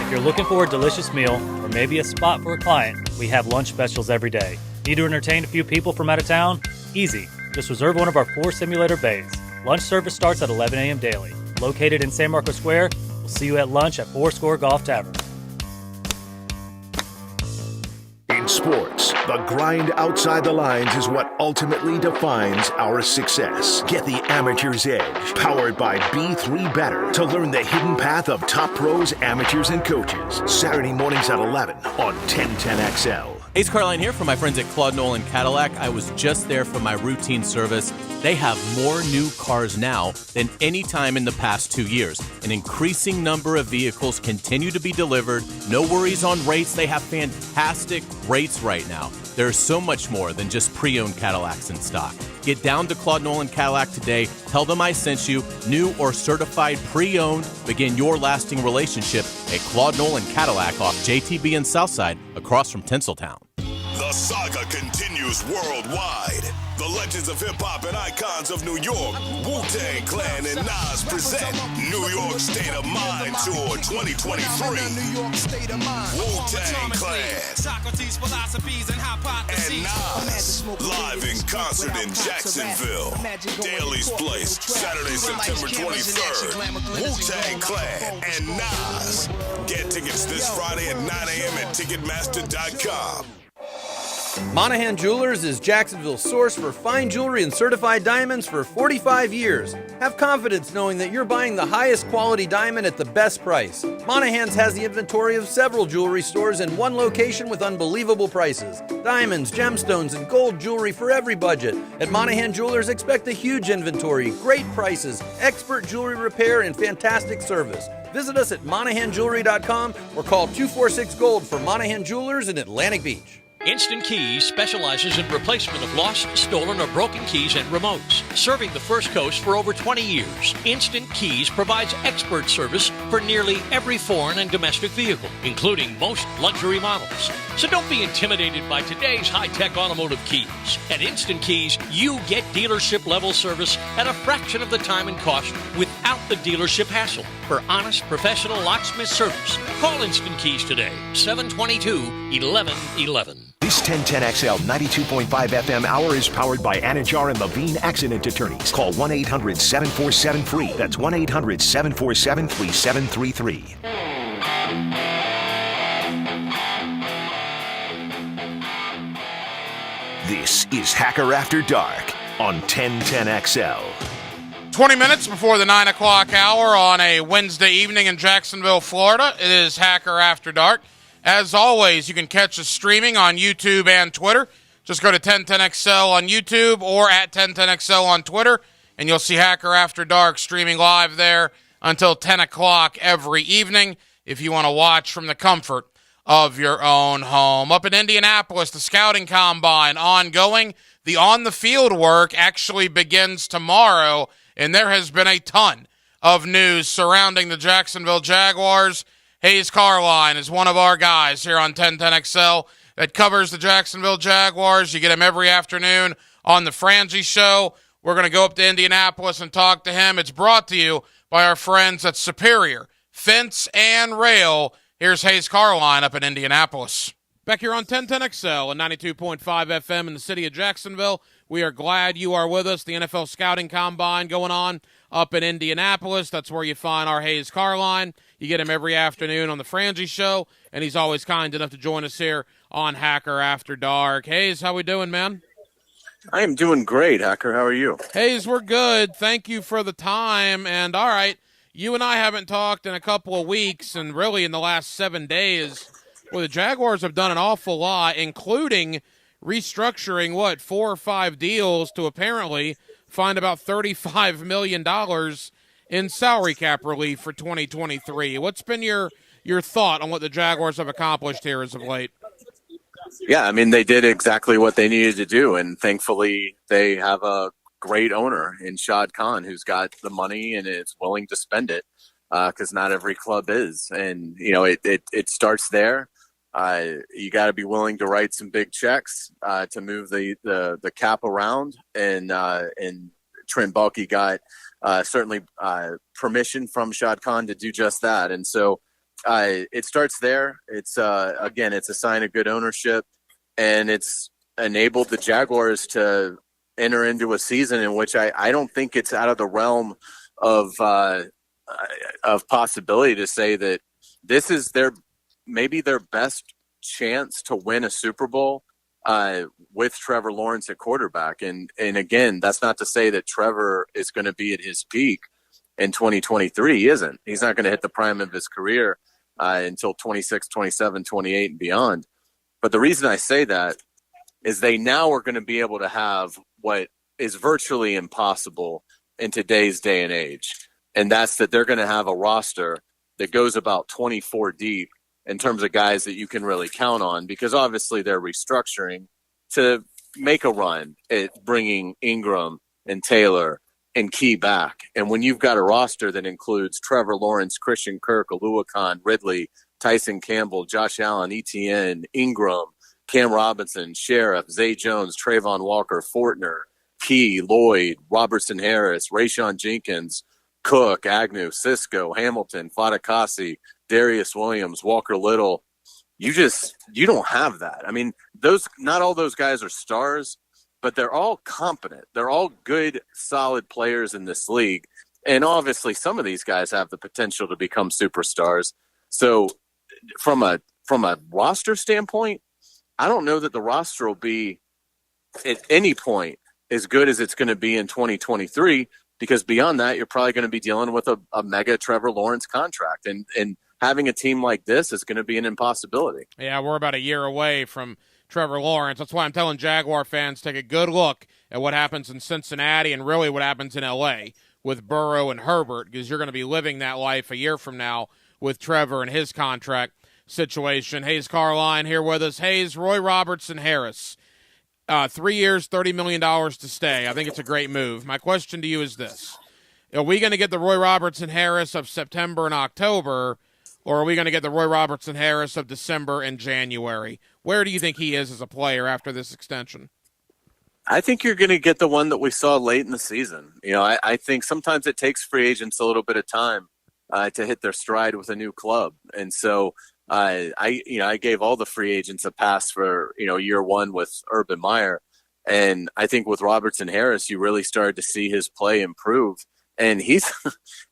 [SPEAKER 23] If you're looking for a delicious meal or maybe a spot for a client, we have lunch specials every day. Need to entertain a few people from out of town? Easy. Just reserve one of our 4 simulator bays. Lunch service starts at 11 a.m. daily. Located in San Marcos Square, we'll see you at lunch at Fourscore Golf Tavern.
[SPEAKER 2] In sports, the grind outside the lines is what ultimately defines our success. Get the amateur's edge, powered by B3 Better, to learn the hidden path of top pros, amateurs, and coaches. Saturday mornings at 11 on 1010XL.
[SPEAKER 24] Ace Carline here from my friends at Claude Nolan Cadillac. I was just there for my routine service. They have more new cars now than any time in the past 2 years. An increasing number of vehicles continue to be delivered. No worries on rates. They have fantastic rates right now. There's so much more than just pre-owned Cadillacs in stock. Get down to Claude Nolan Cadillac today. Tell them I sent you. New or certified pre-owned. Begin your lasting relationship at Claude Nolan Cadillac off JTB and Southside across from Tinseltown.
[SPEAKER 25] The saga continues worldwide. The legends of hip-hop and icons of New York, Wu-Tang Clan and Nas present New York State of Mind Tour 2023. Wu-Tang Clan and Nas live in concert in Jacksonville. Daly's Place, Saturday, September 23rd. Wu-Tang Clan and Nas. Get tickets this Friday at 9 a.m. at Ticketmaster.com.
[SPEAKER 26] Monahan Jewelers is Jacksonville's source for fine jewelry and certified diamonds for 45 years. Have confidence knowing that you're buying the highest quality diamond at the best price. Monahan's has the inventory of several jewelry stores in one location with unbelievable prices. Diamonds, gemstones, and gold jewelry for every budget. At Monahan Jewelers, expect a huge inventory, great prices, expert jewelry repair, and fantastic service. Visit us at MonahanJewelry.com or call 246-GOLD for Monahan Jewelers in Atlantic Beach.
[SPEAKER 27] Instant Keys specializes in replacement of lost, stolen, or broken keys and remotes. Serving the First Coast for over 20 years, Instant Keys provides expert service for nearly every foreign and domestic vehicle, including most luxury models. So don't be intimidated by today's high-tech automotive keys. At Instant Keys, you get dealership-level service at a fraction of the time and cost without the dealership hassle. For honest, professional locksmith service, call Instant Keys today, 722-1111.
[SPEAKER 2] This 1010XL 92.5 FM hour is powered by Anajar and Levine Accident Attorneys. Call 1-800-747-FREE. That's 1-800-747-3733. This is Hacker After Dark on 1010XL.
[SPEAKER 1] 20 minutes before the 9 o'clock hour on a Wednesday evening in Jacksonville, Florida. It is Hacker After Dark. As always, you can catch us streaming on YouTube and Twitter. Just go to 1010XL on YouTube or at 1010XL on Twitter, and you'll see Hacker After Dark streaming live there until 10 o'clock every evening if you want to watch from the comfort of your own home. Up in Indianapolis, the scouting combine ongoing. The on-the-field work actually begins tomorrow, and there has been a ton of news surrounding the Jacksonville Jaguars. Hayes Carline is one of our guys here on 1010XL that covers the Jacksonville Jaguars. You get him every afternoon on the Frangie Show. We're going to go up to Indianapolis and talk to him. It's brought to you by our friends at Superior Fence and Rail. Here's Hayes Carline up in Indianapolis. Back here on 1010XL and 92.5 FM in the city of Jacksonville. We are glad you are with us. The NFL Scouting Combine going on up in Indianapolis. That's where you find our Hayes Carline. You get him every afternoon on the Frangie Show, and he's always kind enough to join us here on Hacker After Dark. Hayes, how we doing, man?
[SPEAKER 3] I am doing great, Hacker. How are you?
[SPEAKER 1] Hayes, we're good. Thank you for the time. And all right, you and I haven't talked in a couple of weeks, and really in the last 7 days. Well, the Jaguars have done an awful lot, including restructuring, 4 or 5 deals to apparently find about $35 million in salary cap relief for 2023. What's been your thought on what the Jaguars have accomplished here as of late?
[SPEAKER 3] Yeah, I mean, they did exactly what they needed to do, and thankfully they have a great owner in Shad Khan who's got the money and is willing to spend it because not every club is. And, you know, it starts there. You got to be willing to write some big checks to move the cap around, and Trent Baalke got certainly permission from Shad Khan to do just that. And so it starts there. It's again, it's a sign of good ownership, and it's enabled the Jaguars to enter into a season in which I don't think it's out of the realm of possibility to say that this is maybe their best chance to win a Super Bowl with Trevor Lawrence at quarterback. And again, that's not to say that Trevor is going to be at his peak in 2023. He isn't. He's not going to hit the prime of his career until 26, 27, 28 and beyond. But the reason I say that is they now are going to be able to have what is virtually impossible in today's day and age. And that's that they're going to have a roster that goes about 24 deep in terms of guys that you can really count on, because obviously they're restructuring to make a run at bringing Ingram and Taylor and Key back. And when you've got a roster that includes Trevor Lawrence, Christian Kirk, Alua Khan, Ridley, Tyson Campbell, Josh Allen, Etienne, Ingram, Cam Robinson, Sheriff, Zay Jones, Trayvon Walker, Fortner, Key, Lloyd, Robertson Harris, Rayshon Jenkins, Cook, Agnew, Cisco, Hamilton, Fadakasi, Darius Williams, Walker Little. You don't have that. I mean, not all those guys are stars, but they're all competent. They're all good, solid players in this league. And obviously some of these guys have the potential to become superstars. So from a roster standpoint, I don't know that the roster will be at any point as good as it's going to be in 2023, because beyond that, you're probably going to be dealing with a mega Trevor Lawrence contract. And having a team like this is going to be an impossibility.
[SPEAKER 1] Yeah, we're about a year away from Trevor Lawrence. That's why I'm telling Jaguar fans, take a good look at what happens in Cincinnati and really what happens in L.A. with Burrow and Herbert, because you're going to be living that life a year from now with Trevor and his contract situation. Hayes Carline here with us. Hayes, Roy Robertson Harris, 3 years, $30 million to stay. I think it's a great move. My question to you is this. Are we going to get the Roy Robertson Harris of September and October, or are we going to get the Roy Robertson Harris of December and January? Where do you think he is as a player after this extension?
[SPEAKER 3] I think you're going to get the one that we saw late in the season. You know, I think sometimes it takes free agents a little bit of time to hit their stride with a new club. And so I gave all the free agents a pass for, year one with Urban Meyer. And I think with Robertson Harris, you really started to see his play improve. And he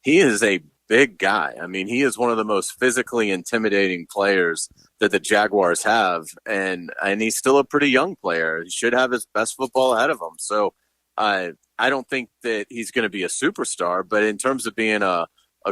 [SPEAKER 3] is a big guy. I mean, he is one of the most physically intimidating players that the Jaguars have. And he's still a pretty young player. He should have his best football ahead of him. So I don't think that he's going to be a superstar, but in terms of being a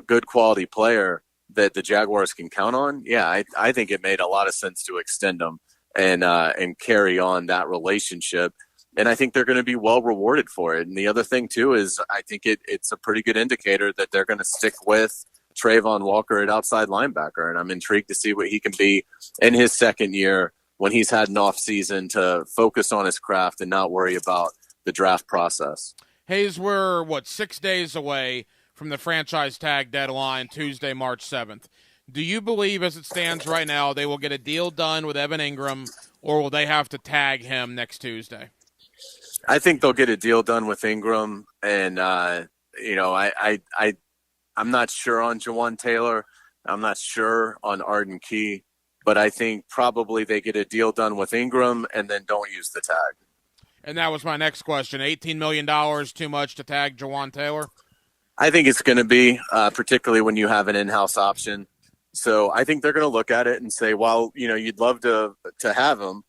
[SPEAKER 3] good quality player that the Jaguars can count on, yeah, I think it made a lot of sense to extend him and carry on that relationship. And I think they're going to be well rewarded for it. And the other thing, too, is I think it's a pretty good indicator that they're going to stick with Trayvon Walker at outside linebacker, and I'm intrigued to see what he can be in his second year when he's had an off season to focus on his craft and not worry about the draft process.
[SPEAKER 1] Hayes, we're, 6 days away from the franchise tag deadline, Tuesday, March 7th. Do you believe, as it stands right now, they will get a deal done with Evan Ingram, or will they have to tag him next Tuesday?
[SPEAKER 3] I think they'll get a deal done with Ingram, and I'm not sure on Jawan Taylor. I'm not sure on Arden Key, but I think probably they get a deal done with Ingram and then don't use the tag.
[SPEAKER 1] And that was my next question. $18 million too much to tag Jawan Taylor?
[SPEAKER 3] I think it's going to be, particularly when you have an in-house option. So I think they're going to look at it and say, well, you'd love to have him.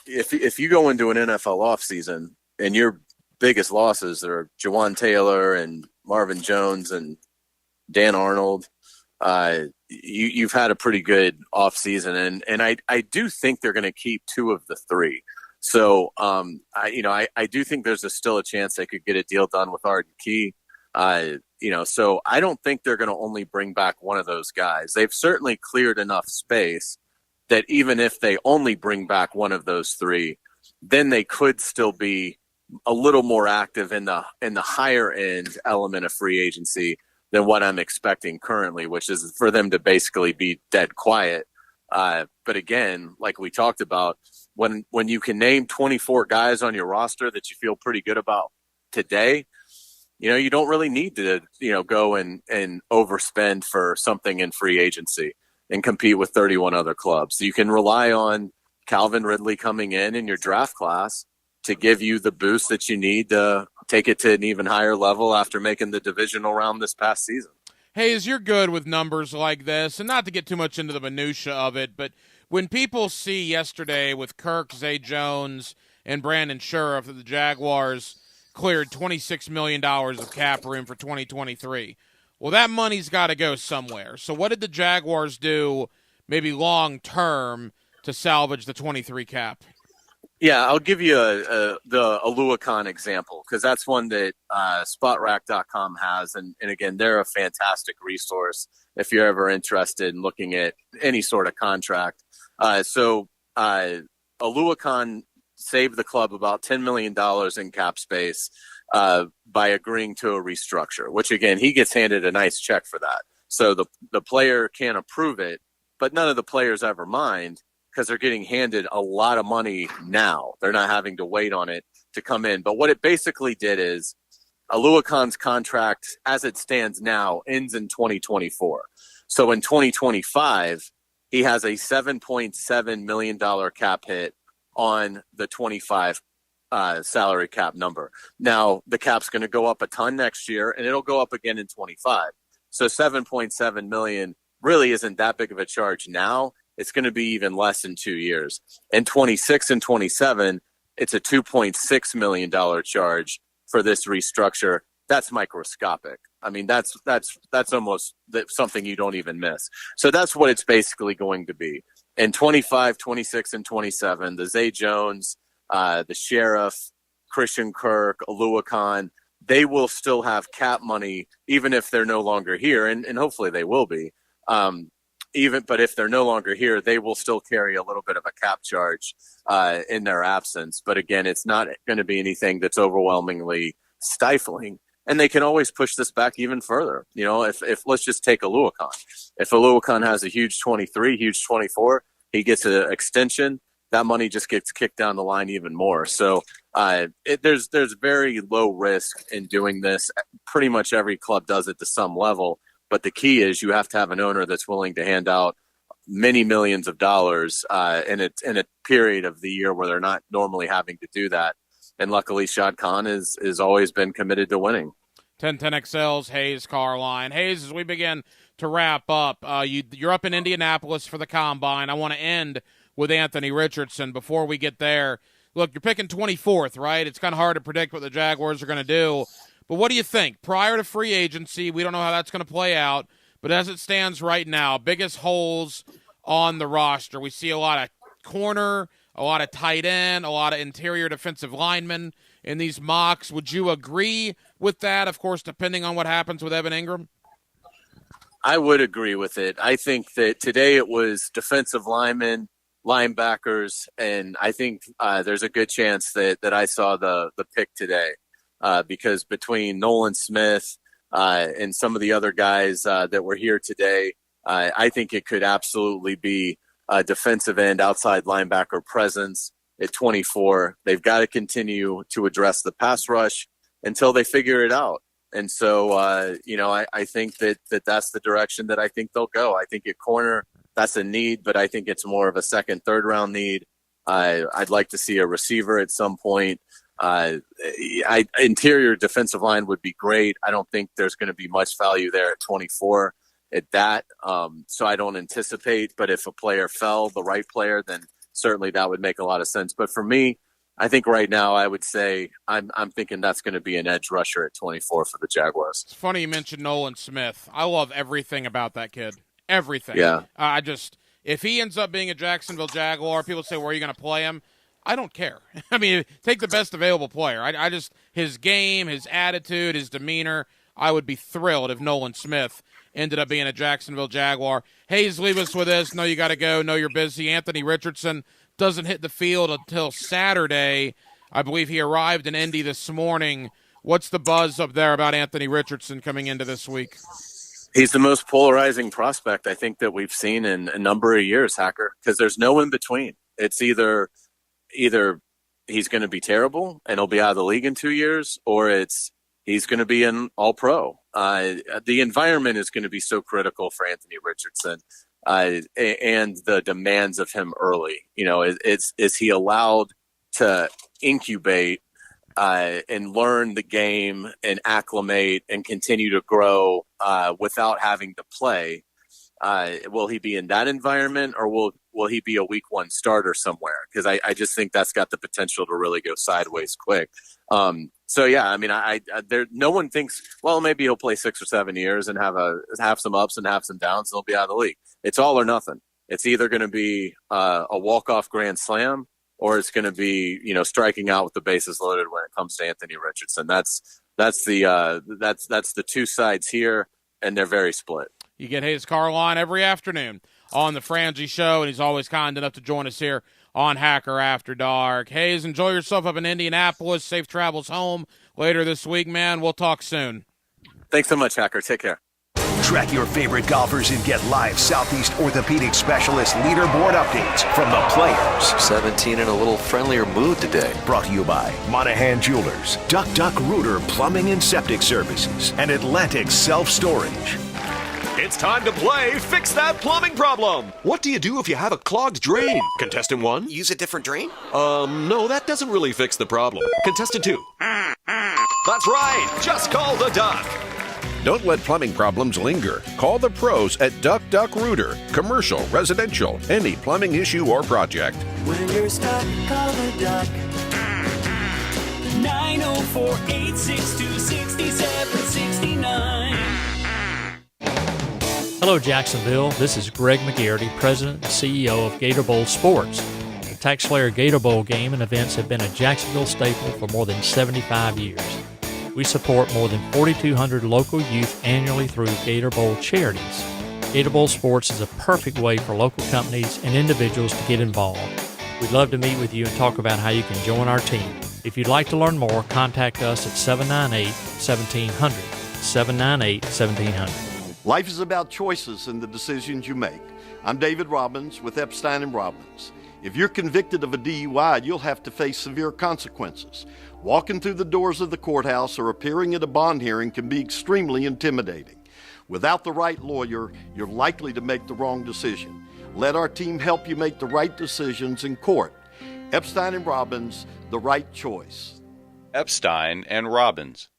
[SPEAKER 3] If you go into an NFL offseason and your biggest losses are Jawan Taylor and Marvin Jones and Dan Arnold, you've had a pretty good offseason. And I do think they're going to keep two of the three. So, I do think there's still a chance they could get a deal done with Arden Key. So I don't think they're going to only bring back one of those guys. They've certainly cleared enough space that even if they only bring back one of those three, then they could still be a little more active in the higher end element of free agency than what I'm expecting currently, which is for them to basically be dead quiet. But again, like we talked about, when you can name 24 guys on your roster that you feel pretty good about today, you don't really need to, go and overspend for something in free agency and compete with 31 other clubs. You can rely on Calvin Ridley coming in your draft class to give you the boost that you need to take it to an even higher level after making the divisional round this past season.
[SPEAKER 1] Hayes, you're good with numbers like this, and not to get too much into the minutia of it, but when people see yesterday with Kirk, Zay Jones, and Brandon Sheriff that the Jaguars cleared $26 million of cap room for 2023, well, that money's got to go somewhere. So what did the Jaguars do maybe long-term to salvage the 23 cap?
[SPEAKER 3] Yeah, I'll give you the Aluakon example because that's one that SpotRack.com has. And again, they're a fantastic resource if you're ever interested in looking at any sort of contract. So Aluakon saved the club about $10 million in cap space by agreeing to a restructure, which, again, he gets handed a nice check for that. So the player can't approve it, but none of the players ever mind, because they're getting handed a lot of money now. They're not having to wait on it to come in. But what it basically did is Aluakon's contract, as it stands now, ends in 2024. So in 2025, he has a $7.7 million cap hit on the 25 salary cap number. Now, the cap's going to go up a ton next year, and it'll go up again in 25. So $7.7 million really isn't that big of a charge now. It's going to be even less in 2 years. In 26 and 27, it's a $2.6 million charge for this restructure. That's microscopic. I mean, that's almost something you don't even miss. So that's what it's basically going to be. In 25, 26, and 27, the Zay Jones, the Sheriff, Christian Kirk, Aluakon, they will still have cap money, even if they're no longer here, and hopefully they will be. But if they're no longer here, they will still carry a little bit of a cap charge in their absence. But again, it's not going to be anything that's overwhelmingly stifling. And they can always push this back even further. If let's just take Aluakon. If Aluakon has a huge 23, huge 24, he gets an extension, that money just gets kicked down the line even more. So there's very low risk in doing this. Pretty much every club does it to some level. But the key is you have to have an owner that's willing to hand out many millions of dollars in a period of the year where they're not normally having to do that. And luckily, Shad Khan is always been committed to winning.
[SPEAKER 1] 1010XL's Hayes Carline. Hayes, as we begin to wrap up, you're up in Indianapolis for the Combine. I want to end with Anthony Richardson. Before we get there, look, you're picking 24th, right? It's kind of hard to predict what the Jaguars are going to do. But what do you think? Prior to free agency, we don't know how that's going to play out. But as it stands right now, biggest holes on the roster. We see a lot of corner, a lot of tight end, a lot of interior defensive linemen in these mocks. Would you agree with that, of course, depending on what happens with Evan Ingram?
[SPEAKER 3] I would agree with it. I think that today it was defensive linemen, linebackers, and I think there's a good chance that I saw the pick today because between Nolan Smith and some of the other guys that were here today, I think it could absolutely be a defensive end, outside linebacker presence at 24. They've got to continue to address the pass rush until they figure it out. And so, I think that's the direction that I think they'll go. I think at corner, that's a need, but I think it's more of a second, third round need. I'd like to see a receiver at some point. Interior defensive line would be great. I don't think there's going to be much value there at 24 at that. So I don't anticipate, but if a player fell, the right player, then certainly that would make a lot of sense. But for me, I think right now I would say I'm thinking that's going to be an edge rusher at 24 for the Jaguars.
[SPEAKER 1] It's funny you mentioned Nolan Smith. I love everything about that kid. Everything.
[SPEAKER 3] Yeah.
[SPEAKER 1] If he ends up being a Jacksonville Jaguar, people say, where are you going to play him? I don't care. I mean, take the best available player. His game, his attitude, his demeanor, I would be thrilled if Nolan Smith ended up being a Jacksonville Jaguar. Hayes, leave us with this. No, you got to go. No, you're busy. Anthony Richardson doesn't hit the field until Saturday. I believe he arrived in Indy this morning. What's the buzz up there about Anthony Richardson coming into this week?
[SPEAKER 3] He's the most polarizing prospect I think that we've seen in a number of years, Hacker, because there's no in between. It's either he's going to be terrible and he'll be out of the league in 2 years, or he's going to be an all-pro. The environment is going to be so critical for Anthony Richardson. And the demands of him early. Is he allowed to incubate and learn the game and acclimate and continue to grow without having to play? Will he be in that environment, or will he be a week one starter somewhere? Because I just think that's got the potential to really go sideways quick. So yeah, I mean, no one thinks, well, maybe he'll play 6 or 7 years and have some ups and have some downs, and he'll be out of the league. It's all or nothing. It's either going to be a walk-off grand slam, or it's going to be, striking out with the bases loaded when it comes to Anthony Richardson. That's the two sides here, and they're very split.
[SPEAKER 1] You get Hayes Carline every afternoon on the Frangie Show, and he's always kind enough to join us here on Hacker After Dark. Hayes, enjoy yourself up in Indianapolis. Safe travels home later this week, man. We'll talk soon.
[SPEAKER 3] Thanks so much, Hacker. Take care.
[SPEAKER 2] Track your favorite golfers and get live Southeast Orthopedic Specialist leaderboard updates from the players.
[SPEAKER 5] 17 in a little friendlier mood today.
[SPEAKER 2] Brought to you by Monahan Jewelers, Duck Duck Rooter Plumbing and Septic Services, and Atlantic Self-Storage.
[SPEAKER 6] It's time to play Fix That Plumbing Problem. What do you do if you have a clogged drain? Contestant 1?
[SPEAKER 7] Use a different drain?
[SPEAKER 6] No, that doesn't really fix the problem. Contestant 2? That's right. Just call the Duck.
[SPEAKER 9] Don't let plumbing problems linger. Call the pros at Duck Duck Rooter. Commercial, residential, any plumbing issue or project.
[SPEAKER 4] When you're stuck, call the Duck. 904-862-6769.
[SPEAKER 23] Hello, Jacksonville. This is Greg McGarity, President and CEO of Gator Bowl Sports. The TaxSlayer Gator Bowl game and events have been a Jacksonville staple for more than 75 years. We support more than 4,200 local youth annually through Gator Bowl charities. Gator Bowl Sports is a perfect way for local companies and individuals to get involved. We'd love to meet with you and talk about how you can join our team. If you'd like to learn more, contact us at 798-1700. 798-1700.
[SPEAKER 11] Life is about choices and the decisions you make. I'm David Robbins with Epstein & Robbins. If you're convicted of a DUI, you'll have to face severe consequences. Walking through the doors of the courthouse or appearing at a bond hearing can be extremely intimidating. Without the right lawyer, you're likely to make the wrong decision. Let our team help you make the right decisions in court. Epstein & Robbins, the right choice.
[SPEAKER 12] Epstein & Robbins,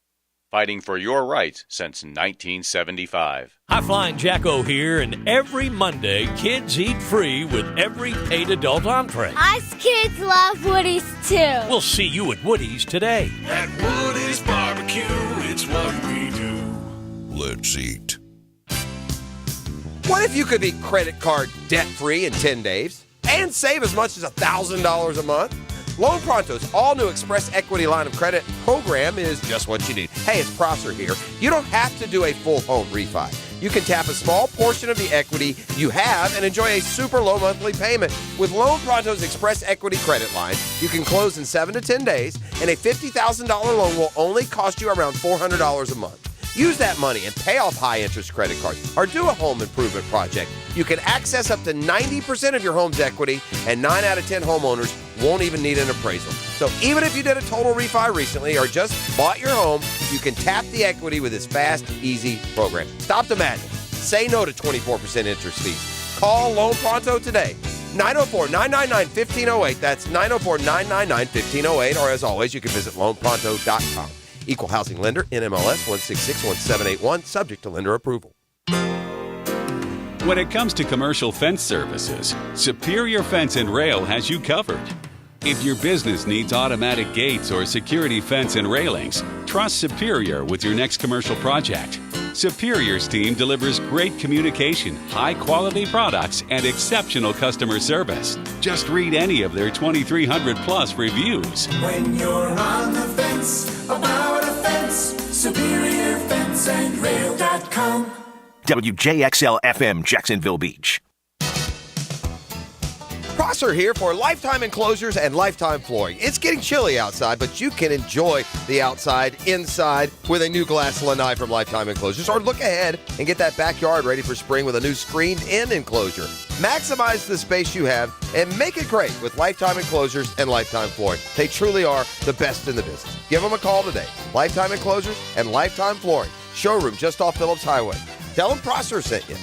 [SPEAKER 12] fighting for your rights since 1975.
[SPEAKER 27] High Flying Jacko here, and every Monday, kids eat free with every paid adult entree.
[SPEAKER 13] Us kids love Woody's too.
[SPEAKER 27] We'll see you at Woody's today.
[SPEAKER 4] At Woody's Barbecue, it's what we do.
[SPEAKER 9] Let's eat.
[SPEAKER 28] What if you could be credit card debt-free in 10 days and save as much as $1,000 a month? Loan Pronto's all-new Express Equity Line of Credit program is just what you need. Hey, it's Prosser here. You don't have to do a full home refi. you can tap a small portion of the equity you have and enjoy a super low monthly payment. With Loan Pronto's Express Equity Credit Line, you can close in 7 to 10 days, and a $50,000 loan will only cost you around $400 a month. Use that money and pay off high-interest credit cards or do a home improvement project. You can access up to 90% of your home's equity, and 9 out of 10 homeowners won't even need an appraisal. So even if you did a total refi recently or just bought your home, you can tap the equity with this fast, easy program. Stop the madness. Say no to 24% interest fees. Call Loan Pronto today. 904-999-1508. That's 904-999-1508. Or as always, you can visit loanpronto.com. Equal housing lender, NMLS 1661781, subject to lender approval.
[SPEAKER 7] When it comes to commercial fence services, Superior Fence and Rail has you covered. If your business needs automatic gates or security fence and railings, trust Superior with your next commercial project. Superior's team delivers great communication, high-quality products, and exceptional customer service. Just read any of their 2,300-plus reviews.
[SPEAKER 4] When you're on the fence about a fence, SuperiorFenceandRail.com.
[SPEAKER 2] WJXL FM, Jacksonville Beach.
[SPEAKER 28] Prosser here for Lifetime Enclosures and Lifetime Flooring. It's getting chilly outside, but you can enjoy the outside inside with a new glass lanai from Lifetime Enclosures, or look ahead and get that backyard ready for spring with a new screened-in enclosure. Maximize the space you have and make it great with Lifetime Enclosures and Lifetime Flooring. They truly are the best in the business. Give them a call today. Lifetime Enclosures and Lifetime Flooring. Showroom just off Phillips Highway. Tell them Prosser sent you.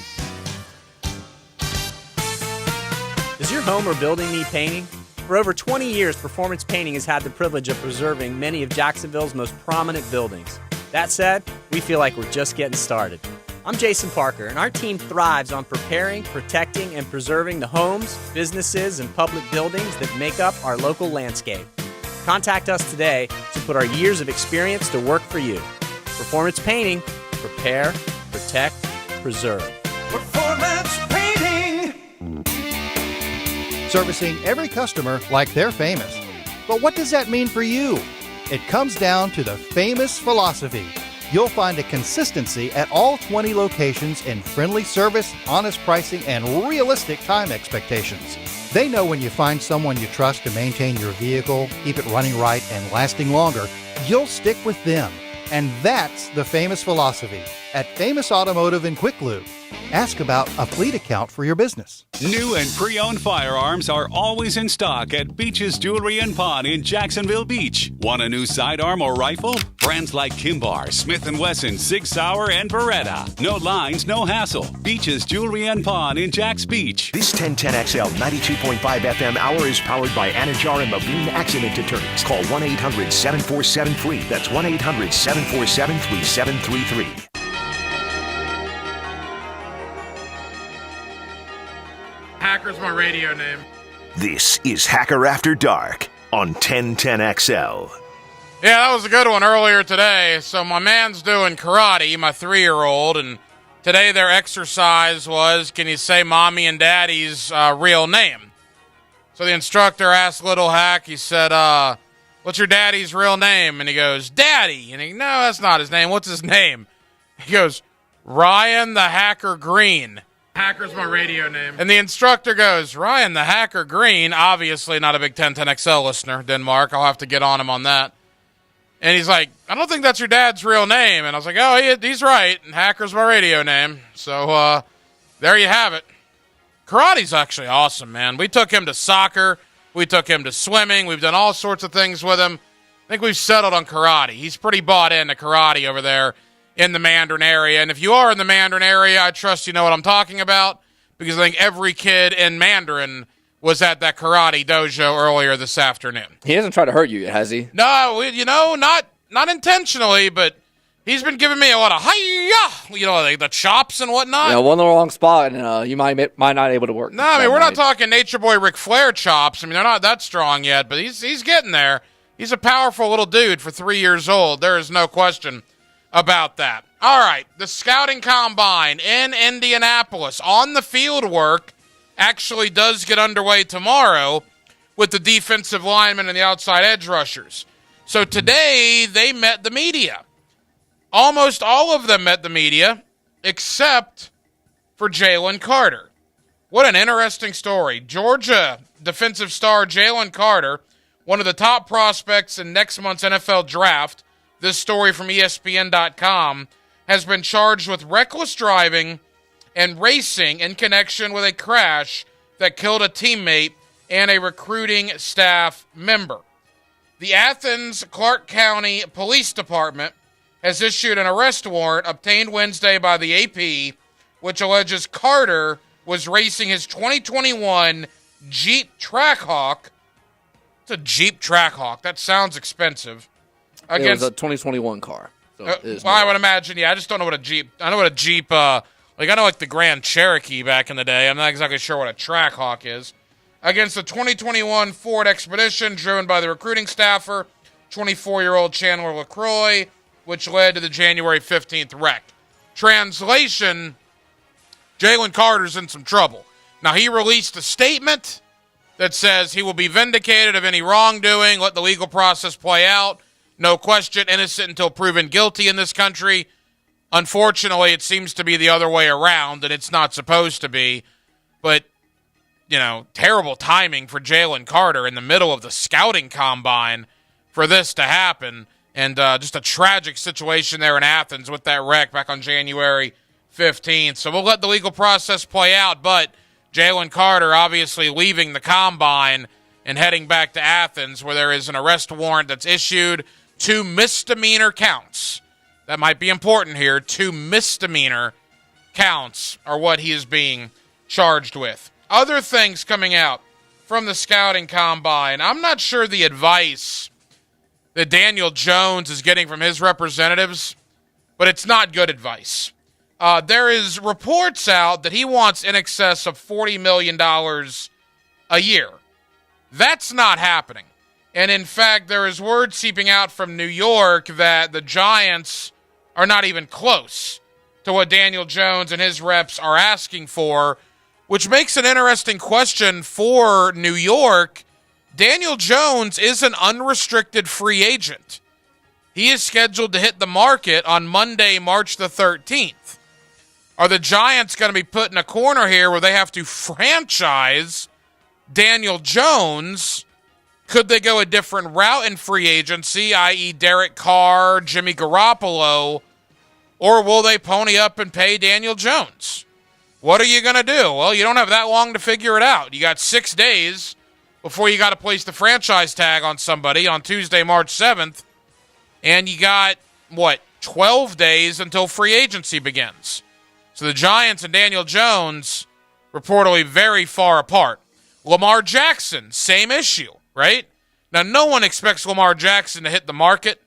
[SPEAKER 8] Does your home or building need painting? For over 20 years, Performance Painting has had the privilege of preserving many of Jacksonville's most prominent buildings. That said, we feel like we're just getting started. I'm Jason Parker, and our team thrives on preparing, protecting, and preserving the homes, businesses, and public buildings that make up our local landscape. Contact us today to put our years of experience to work for you. Performance Painting. Prepare, protect, preserve.
[SPEAKER 4] Performance Painting.
[SPEAKER 10] Servicing every customer like they're famous. But what does that mean for you? It comes down to the famous philosophy. You'll find a consistency at all 20 locations in friendly service, honest pricing, and realistic time expectations. They know when you find someone you trust to maintain your vehicle, keep it running right, and lasting longer, you'll stick with them. And that's the famous philosophy at Famous Automotive in Quick Lube. Ask about a fleet account for your business.
[SPEAKER 7] New and pre-owned firearms are always in stock at Beach's Jewelry and Pawn in Jacksonville Beach. Want a new sidearm or rifle? Brands like Kimbar, Smith & Wesson, Sig Sauer, and Beretta. No lines, no hassle. Beach's Jewelry and Pawn in Jacks Beach.
[SPEAKER 2] This 1010XL 92.5 FM hour is powered by Anajar and Levine Accident Attorneys. Call 1-800-747-FREE. That's 1-800-747-3733.
[SPEAKER 1] Hacker's my radio name.
[SPEAKER 2] This is Hacker After Dark on 1010XL.
[SPEAKER 1] Yeah, that was a good one earlier today. So my man's doing karate, my 3-year-old, and today their exercise was, can you say mommy and daddy's real name? So the instructor asked little Hack, he said, what's your daddy's real name? And he goes, Daddy. And he, no, that's not his name. What's his name? He goes, Ryan the Hacker Green. Hacker's my radio name. And the instructor goes, Ryan the Hacker Green, obviously not a big 1010XL listener, Denmark. I'll have to get on him on that. And he's like, I don't think that's your dad's real name. And I was like, oh, he's right. And Hacker's my radio name. So there you have it. Karate's actually awesome, man. We took him to soccer. We took him to swimming. We've done all sorts of things with him. I think we've settled on karate. He's pretty bought into karate over there in the Mandarin area. And if you are in the Mandarin area, I trust you know what I'm talking about, because I think every kid in Mandarin was at that karate dojo earlier this afternoon.
[SPEAKER 14] He hasn't tried to hurt you yet, has he?
[SPEAKER 1] No, not intentionally, but he's been giving me a lot of hi-ya, like the chops and whatnot.
[SPEAKER 14] Yeah, one in the wrong spot, and you might not able to work.
[SPEAKER 1] No, I mean, we're not talking Nature Boy Ric Flair chops. I mean, they're not that strong yet, but he's getting there. He's a powerful little dude for 3 years old. There is no question about that. All right, the scouting combine in Indianapolis on the field work actually does get underway tomorrow with the defensive linemen and the outside edge rushers. So today they met the media. Almost all of them met the media. except for Jalen Carter. What an interesting story. Georgia defensive star Jalen Carter, one of the top prospects in next month's NFL draft, this story from ESPN.com, has been charged with reckless driving and racing in connection with a crash that killed a teammate and a recruiting staff member. The Athens Clark County Police Department has issued an arrest warrant obtained Wednesday by the AP, which alleges Carter was racing his 2021 Jeep Trackhawk. It's a Jeep Trackhawk. That sounds expensive.
[SPEAKER 14] It was a 2021 car. So it is
[SPEAKER 1] I would imagine, yeah. I just don't know what a Jeep. I know what a Jeep. I know like the Grand Cherokee back in the day. I'm not exactly sure what a Trackhawk is. Against the 2021 Ford Expedition, driven by the recruiting staffer, 24-year-old Chandler LaCroix, which led to the January 15th wreck. Translation: Jalen Carter's in some trouble. Now, he released a statement that says he will be vindicated of any wrongdoing, let the legal process play out. No question, innocent until proven guilty in this country. Unfortunately, it seems to be the other way around, and it's not supposed to be. But, terrible timing for Jalen Carter in the middle of the scouting combine for this to happen. And just a tragic situation there in Athens with that wreck back on January 15th. So we'll let the legal process play out, but Jalen Carter obviously leaving the combine and heading back to Athens, where there is an arrest warrant that's issued. 2 misdemeanor counts. That might be important here. 2 misdemeanor counts are what he is being charged with. Other things coming out from the scouting combine. I'm not sure the advice that Daniel Jones is getting from his representatives, but it's not good advice. There is reports out that he wants in excess of $40 million a year. That's not happening. And in fact, there is word seeping out from New York that the Giants are not even close to what Daniel Jones and his reps are asking for, which makes an interesting question for New York. Daniel Jones is an unrestricted free agent. He is scheduled to hit the market on Monday, March the 13th. Are the Giants going to be put in a corner here where they have to franchise Daniel Jones? Could they go a different route in free agency, i.e. Derek Carr, Jimmy Garoppolo, or will they pony up and pay Daniel Jones? What are you going to do? Well, you don't have that long to figure it out. You got 6 days before you got to place the franchise tag on somebody on Tuesday, March 7th, and you got, 12 days until free agency begins. So the Giants and Daniel Jones reportedly very far apart. Lamar Jackson, same issue, right? Now, no one expects Lamar Jackson to hit the market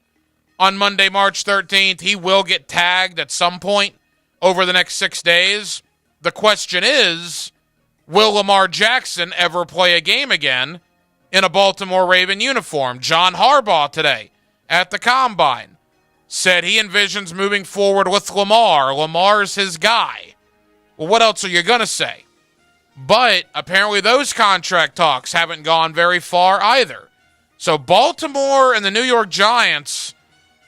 [SPEAKER 1] on Monday, March 13th. He will get tagged at some point over the next 6 days. The question is, will Lamar Jackson ever play a game again in a Baltimore Raven uniform? John Harbaugh today at the Combine said he envisions moving forward with Lamar. Lamar's his guy. Well, what else are you going to say? But apparently those contract talks haven't gone very far either. So Baltimore and the New York Giants,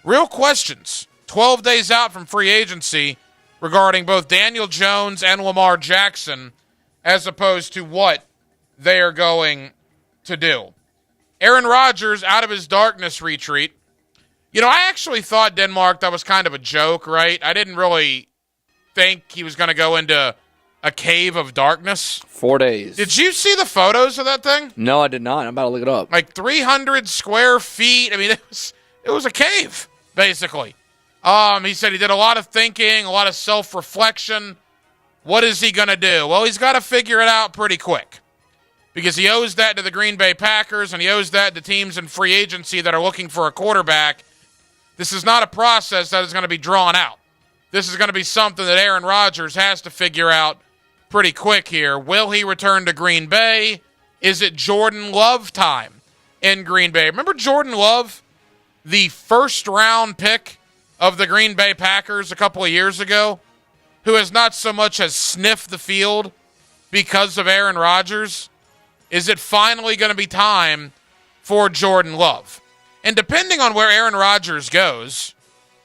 [SPEAKER 1] real questions 12 days out from free agency regarding both Daniel Jones and Lamar Jackson as opposed to what they are going to do. Aaron Rodgers out of his darkness retreat. I actually thought Denmark, that was kind of a joke, right? I didn't really think he was going to go into a cave of darkness.
[SPEAKER 14] 4 days.
[SPEAKER 1] Did you see the photos of that thing?
[SPEAKER 14] No, I did not. I'm about to look it up.
[SPEAKER 1] Like 300 square feet. I mean, it was a cave, basically. He said he did a lot of thinking, a lot of self-reflection. What is he going to do? Well, he's got to figure it out pretty quick because he owes that to the Green Bay Packers and he owes that to teams in free agency that are looking for a quarterback. This is not a process that is going to be drawn out. This is going to be something that Aaron Rodgers has to figure out pretty quick here. Will he return to Green Bay? Is it Jordan Love time in Green Bay? Remember Jordan Love, the first-round pick of the Green Bay Packers a couple of years ago, who has not so much as sniffed the field because of Aaron Rodgers? Is it finally going to be time for Jordan Love? And depending on where Aaron Rodgers goes,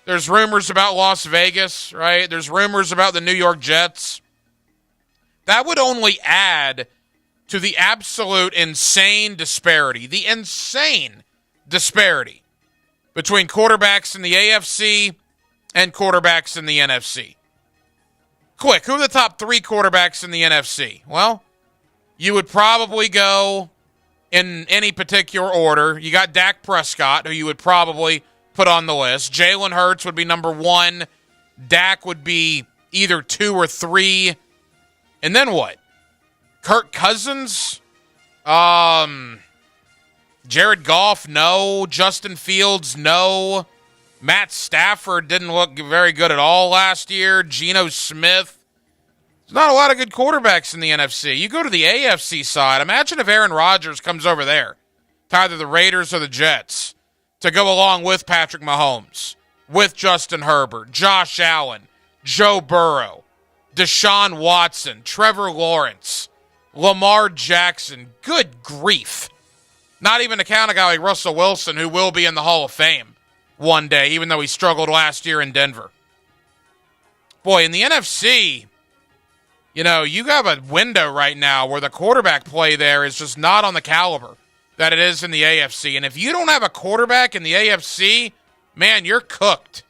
[SPEAKER 1] There's rumors about Las Vegas, right? There's rumors about the New York Jets. That would only add to the absolute insane disparity, between quarterbacks in the AFC and quarterbacks in the NFC. Quick, who are the top 3 quarterbacks in the NFC? Well, you would probably go in any particular order. You got Dak Prescott, who you would probably put on the list. Jalen Hurts would be number 1. Dak would be either 2 or 3. And then what? Kirk Cousins? Jared Goff? No. Justin Fields? No. Matt Stafford didn't look very good at all last year. Geno Smith. There's not a lot of good quarterbacks in the NFC. You go to the AFC side. Imagine if Aaron Rodgers comes over there to either the Raiders or the Jets to go along with Patrick Mahomes, with Justin Herbert, Josh Allen, Joe Burrow, Deshaun Watson, Trevor Lawrence, Lamar Jackson. Good grief. Not even to count a guy like Russell Wilson, who will be in the Hall of Fame one day, even though he struggled last year in Denver. Boy, in the NFC, you have a window right now where the quarterback play there is just not on the caliber that it is in the AFC. And if you don't have a quarterback in the AFC, man, you're cooked.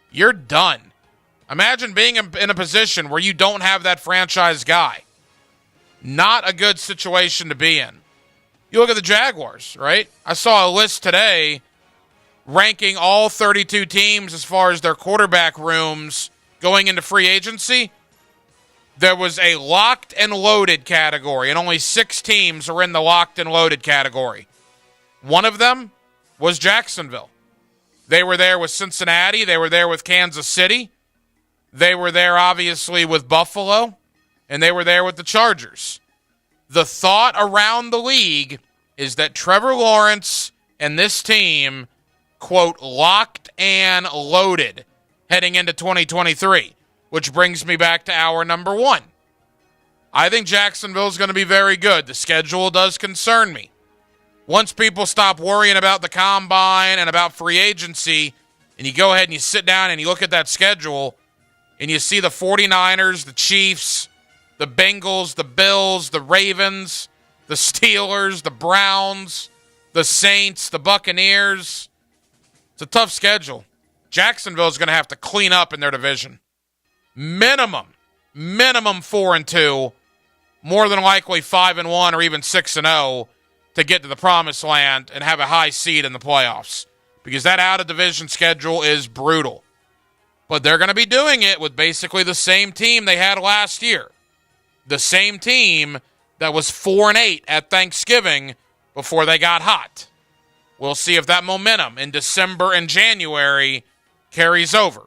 [SPEAKER 1] You're done. Imagine being in a position where you don't have that franchise guy. Not a good situation to be in. You look at the Jaguars, right? I saw a list today ranking all 32 teams as far as their quarterback rooms going into free agency. There was a locked and loaded category, and only 6 teams are in the locked and loaded category. One of them was Jacksonville. They were there with Cincinnati. They were there with Kansas City. They were there, obviously, with Buffalo. And they were there with the Chargers. The thought around the league is that Trevor Lawrence and this team, quote, locked and loaded heading into 2023. Which brings me back to hour number 1. I think Jacksonville's going to be very good. The schedule does concern me. Once people stop worrying about the combine and about free agency, and you go ahead and you sit down and you look at that schedule, and you see the 49ers, the Chiefs, the Bengals, the Bills, the Ravens, the Steelers, the Browns, the Saints, the Buccaneers. It's a tough schedule. Jacksonville's going to have to clean up in their division. Minimum 4-2, more than likely 5-1 or even 6-0 to get to the promised land and have a high seed in the playoffs. Because that out-of-division schedule is brutal. But they're going to be doing it with basically the same team they had last year. The same team that was 4-8 at Thanksgiving before they got hot. We'll see if that momentum in December and January carries over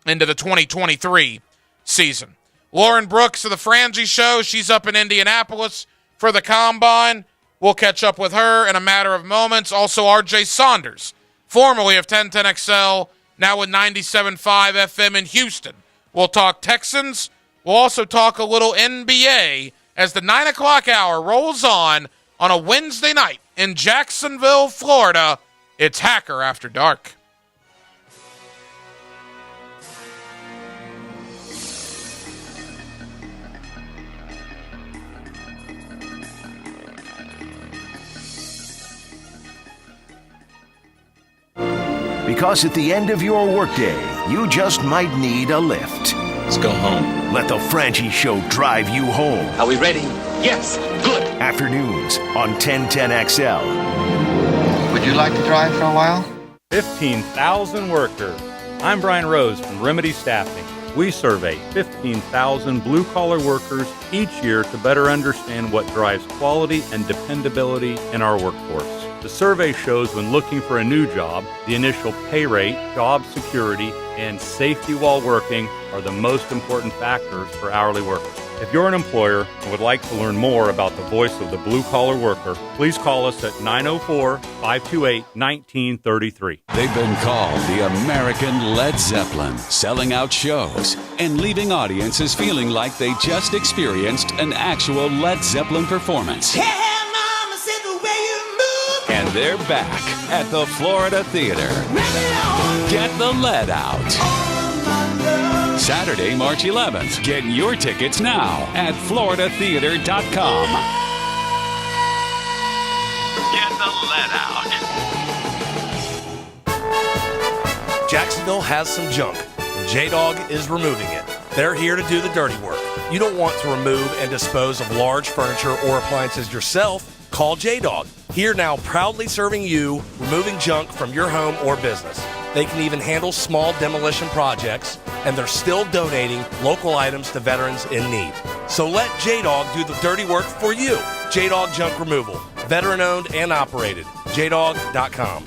[SPEAKER 1] into the 2023 season. Lauren Brooks of the Frangie Show. She's up in Indianapolis for the Combine. We'll catch up with her in a matter of moments. Also, R.J. Saunders, formerly of 1010XL, now with 97.5 FM in Houston. We'll talk Texans. We'll also talk a little NBA as the 9 o'clock hour rolls on a Wednesday night in Jacksonville, Florida. It's Hacker After Dark.
[SPEAKER 2] Because at the end of your workday, you just might need a lift.
[SPEAKER 5] Let's go home.
[SPEAKER 2] Let the Frangie Show drive you home.
[SPEAKER 5] Are we ready? Yes. Good.
[SPEAKER 2] Afternoons on 1010XL.
[SPEAKER 15] Would you like to drive for a while?
[SPEAKER 16] 15,000 workers. I'm Brian Rose from Remedy Staffing. We survey 15,000 blue-collar workers each year to better understand what drives quality and dependability in our workforce. The survey shows when looking for a new job, the initial pay rate, job security, and safety while working are the most important factors for hourly workers. If you're an employer and would like to learn more about the voice of the blue-collar worker, please call us at 904-528-1933.
[SPEAKER 7] They've been called the American Led Zeppelin, selling out shows and leaving audiences feeling like they just experienced an actual Led Zeppelin performance.
[SPEAKER 4] Yeah, mama said the way you move.
[SPEAKER 7] And They're back at the Florida Theater. Get the lead out. Saturday, March 11th. Get your tickets now at floridatheater.com. Get the lead out.
[SPEAKER 17] Jacksonville has some junk. J-Dog is removing it. They're here to do the dirty work. You don't want to remove and dispose of large furniture or appliances yourself? Call J-Dog. Here now, proudly serving you, removing junk from your home or business. They can even handle small demolition projects, and they're still donating local items to veterans in need. So let J-Dog do the dirty work for you. J-Dog Junk Removal. Veteran-owned and operated. JDog.com.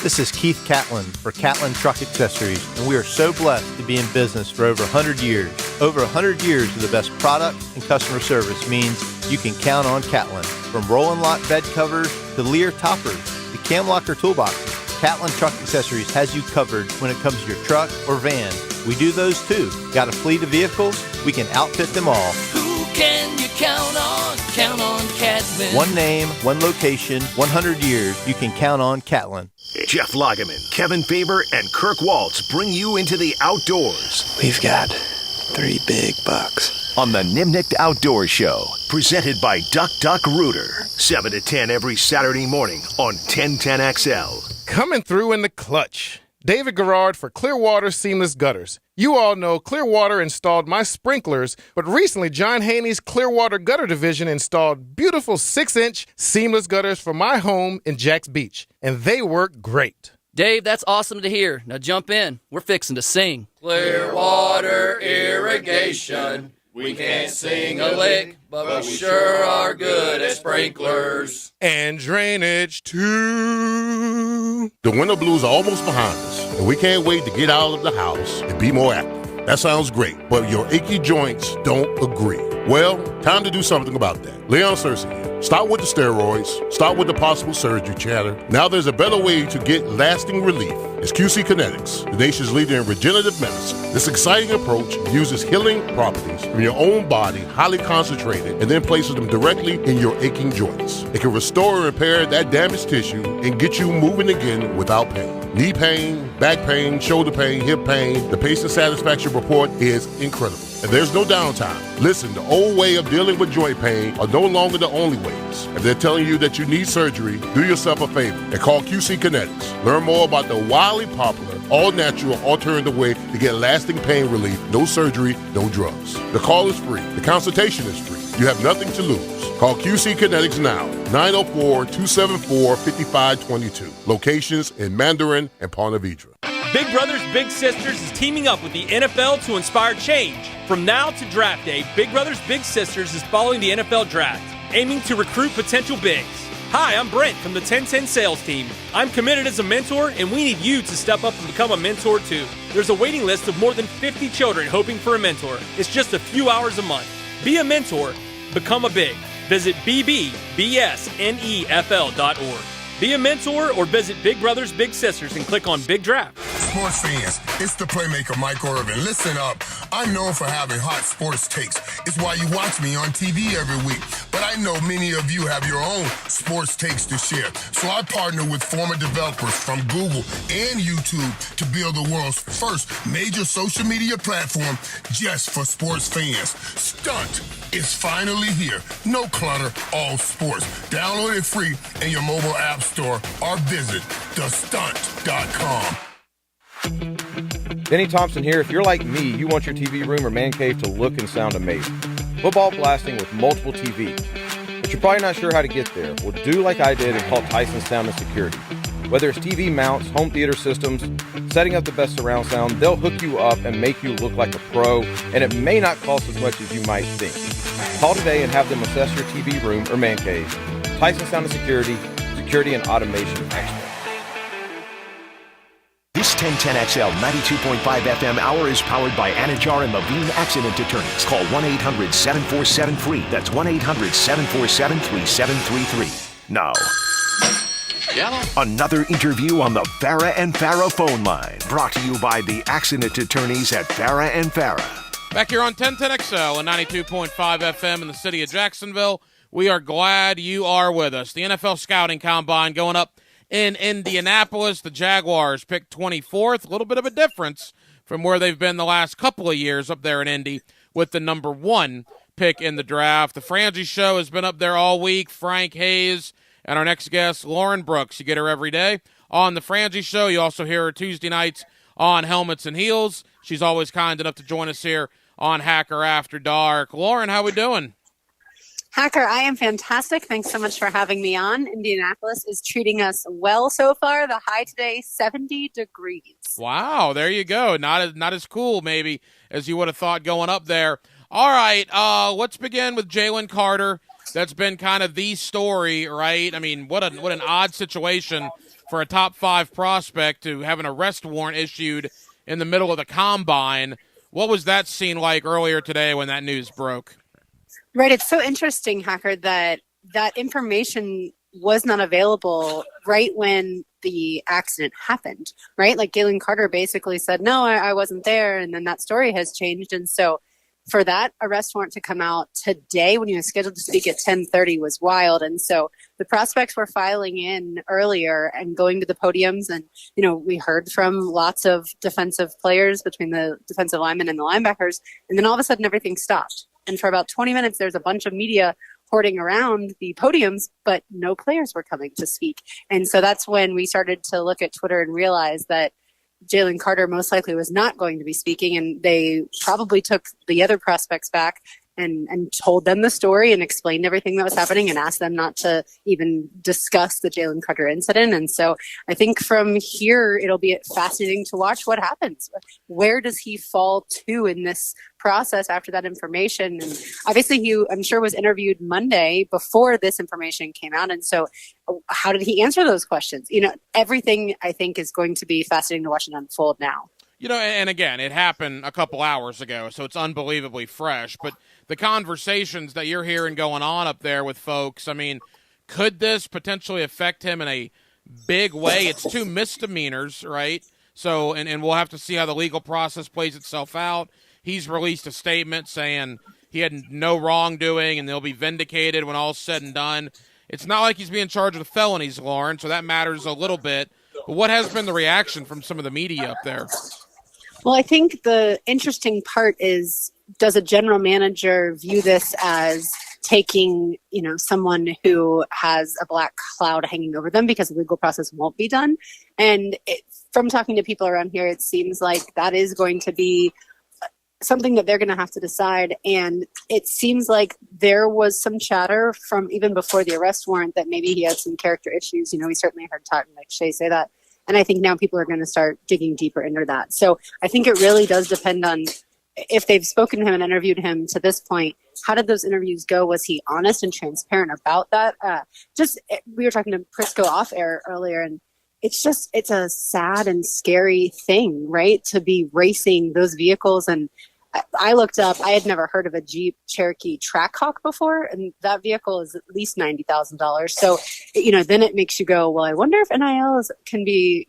[SPEAKER 10] This is Keith Catlin for Catlin Truck Accessories, and we are so blessed to be in business for over 100 years. Over 100 years of the best product and customer service means you can count on Catlin. From Roll and Lock bed covers to Lear toppers to Cam Locker toolboxes, Catlin Truck Accessories has you covered when it comes to your truck or van. We do those too. Got a fleet of vehicles? We can outfit them all.
[SPEAKER 18] Who can you count on? Count on Catlin.
[SPEAKER 10] One name, one location, 100 years. You can count on Catlin.
[SPEAKER 2] Jeff Lageman, Kevin Faber, and Kirk Waltz bring you into the outdoors.
[SPEAKER 19] We've got 3 big bucks.
[SPEAKER 2] On the Nimnicht Outdoor Show, presented by Duck Duck Rooter. 7 to 10 every Saturday morning on 1010XL.
[SPEAKER 20] Coming through in the clutch. David Garrard for Clearwater Seamless Gutters. You all know Clearwater installed my sprinklers, but recently John Haney's Clearwater Gutter Division installed beautiful 6-inch seamless gutters for my home in Jacks Beach, and they work great.
[SPEAKER 14] Dave, that's awesome to hear. Now jump in. We're fixing to sing.
[SPEAKER 18] Clearwater Irrigation. We can't sing a lick, but we sure are good at sprinklers.
[SPEAKER 20] And drainage, too.
[SPEAKER 21] The winter blues are almost behind us, and we can't wait to get out of the house and be more active. That sounds great, but your achy joints don't agree. Well, time to do something about that. Leon Searcy here. Stop with the steroids. Stop with the possible surgery chatter. Now there's a better way to get lasting relief. It's QC Kinetics, the nation's leader in regenerative medicine. This exciting approach uses healing properties from your own body, highly concentrated, and then places them directly in your aching joints. It can restore and repair that damaged tissue and get you moving again without pain. Knee pain, back pain, shoulder pain, hip pain. The patient satisfaction report is incredible. And there's no downtime. Listen, the old way of dealing with joint pain are no longer the only ways. If they're telling you that you need surgery, do yourself a favor and call QC Kinetics. Learn more about the wildly popular, all-natural alternative way to get lasting pain relief. No surgery, no drugs. The call is free. The consultation is free. You have nothing to lose. Call QC Kinetics now, 904-274-5522. Locations in Mandarin and Ponte Vedra.
[SPEAKER 22] Big Brothers Big Sisters is teaming up with the NFL to inspire change. From now to draft day, Big Brothers Big Sisters is following the NFL draft, aiming to recruit potential bigs. Hi, I'm Brent from the 1010 sales team. I'm committed as a mentor, and we need you to step up and become a mentor too. There's a waiting list of more than 50 children hoping for a mentor. It's just a few hours a month. Be a mentor. Become a big. Visit bbsnefl.org. Be a mentor or visit Big Brothers Big Sisters and click on Big Draft.
[SPEAKER 24] Sports fans, it's the playmaker Mike Irvin. Listen up. I'm known for having hot sports takes. It's why you watch me on TV every week. But I know many of you have your own sports takes to share. So I partner with former developers from Google and YouTube to build the world's first major social media platform just for sports fans. Stunt is finally here. No clutter, all sports. Download it free in your mobile app store or visit thestunt.com.
[SPEAKER 25] Denny Thompson here. If you're like me, you want your TV room or man cave to look and sound amazing. Football blasting with multiple TVs. But you're probably not sure how to get there. Well, do like I did and call Tyson Sound and Security. Whether it's TV mounts, home theater systems, setting up the best surround sound, they'll hook you up and make you look like a pro, and it may not cost as much as you might think. Call today and have them assess your TV room or man cave. Tyson Sound and Security, security and automation expert.
[SPEAKER 2] This 1010XL 92.5 FM hour is powered by Anajar and Levine Accident Attorneys. Call 1-800-747-FREE. That's 1-800-747-3733. Now, another interview on the Farah and Farah phone line. Brought to you by the Accident Attorneys at Farah and Farah.
[SPEAKER 1] Back here on 1010XL and 92.5 FM in the city of Jacksonville. we are glad you are with us. The NFL Scouting Combine going up in Indianapolis. The Jaguars picked 24th, a little bit of a difference from where they've been the last couple of years up there in Indy with the number 1 pick in the draft. The Frangie Show has been up there all week. Frank Hayes and our next guest, Lauren Brooks. You get her every day on the Frangie Show. You also hear her Tuesday nights on Helmets and Heels. She's always kind enough to join us here on Hacker After Dark. Lauren, how we doing?
[SPEAKER 3] Hacker, I am fantastic. Thanks so much for having me on. Indianapolis is treating us well so far. The high today, 70 degrees.
[SPEAKER 1] Wow, there you go. Not as cool maybe as you would have thought going up there. All right, let's begin with Jalen Carter. That's been kind of the story, right? I mean, what an odd situation for a top 5 prospect to have an arrest warrant issued in the middle of the combine. What was that scene like earlier today when that news broke?
[SPEAKER 3] Right. It's so interesting, Hacker, that information was not available right when the accident happened, right? Like Jalen Carter basically said, no, I wasn't there. And then that story has changed. And so for that arrest warrant to come out today when he was scheduled to speak at 10:30 was wild. And so the prospects were filing in earlier and going to the podiums. And, we heard from lots of defensive players between the defensive linemen and the linebackers. And then all of a sudden everything stopped. And for about 20 minutes, there's a bunch of media hoarding around the podiums, but no players were coming to speak. And so that's when we started to look at Twitter and realize that Jalen Carter most likely was not going to be speaking, and they probably took the other prospects back and told them the story and explained everything that was happening and asked them not to even discuss the Jalen Carter incident. And so I think from here, it'll be fascinating to watch what happens. Where does he fall to in this process after that information? And obviously he, I'm sure, was interviewed Monday before this information came out. And so how did he answer those questions? Everything I think is going to be fascinating to watch it unfold now.
[SPEAKER 1] And again, it happened a couple hours ago, so it's unbelievably fresh. But the conversations that you're hearing going on up there with folks, I mean, could this potentially affect him in a big way? It's 2 misdemeanors, right? So, and we'll have to see how the legal process plays itself out. He's released a statement saying he had no wrongdoing and they'll be vindicated when all's said and done. It's not like he's being charged with felonies, Lauren, so that matters a little bit. But what has been the reaction from some of the media up there?
[SPEAKER 3] Well, I think the interesting part is, does a general manager view this as taking, someone who has a black cloud hanging over them because the legal process won't be done? And from talking to people around here, it seems like that is going to be something that they're going to have to decide. And it seems like there was some chatter from even before the arrest warrant that maybe he had some character issues. We certainly heard Todd McShay say that. And I think now people are going to start digging deeper into that. So I think it really does depend on if they've spoken to him and interviewed him to this point. How did those interviews go? Was he honest and transparent about that? We were talking to Prisco off air earlier, and it's a sad and scary thing, right? To be racing those vehicles. And I looked up, I had never heard of a Jeep Cherokee Trackhawk before, and that vehicle is at least $90,000. So, then it makes you go, well, I wonder if NILs can be,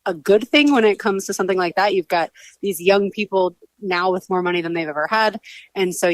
[SPEAKER 3] a good thing when it comes to something like that. You've got these young people now with more money than they've ever had. And so,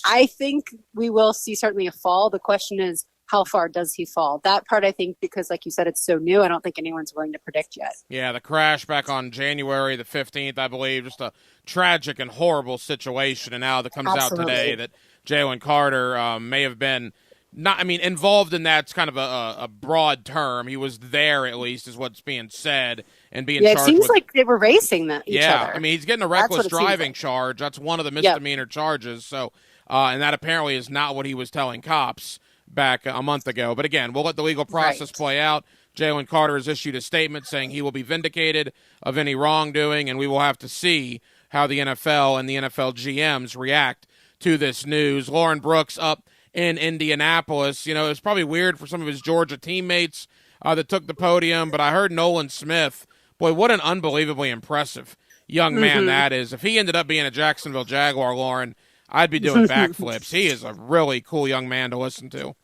[SPEAKER 3] I think we will see certainly a fall. The question is, how far does he fall? That part, I think, because like you said, it's so new, I don't think anyone's willing to predict yet.
[SPEAKER 1] Yeah, the crash back on January the 15th, I believe, just a tragic and horrible situation. And now that comes out today that Jalen Carter may have been involved in that's kind of a broad term. He was there, at least, is what's being said, and being charged.
[SPEAKER 3] It seems like they were racing each other.
[SPEAKER 1] I mean, he's getting a reckless driving charge. That's one of the misdemeanor charges. So, and that apparently is not what he was telling cops back a month ago. But again, we'll let the legal process play out. Jalen Carter has issued a statement saying he will be vindicated of any wrongdoing, and we will have to see how the NFL and the NFL GMs react to this news. Lauren Brooks up in Indianapolis. It was probably weird for some of his Georgia teammates that took the podium, but I heard Nolan Smith. Boy, what an unbelievably impressive young man that is. If he ended up being a Jacksonville Jaguar, Lauren, I'd be doing backflips. He is a really cool young man to listen to.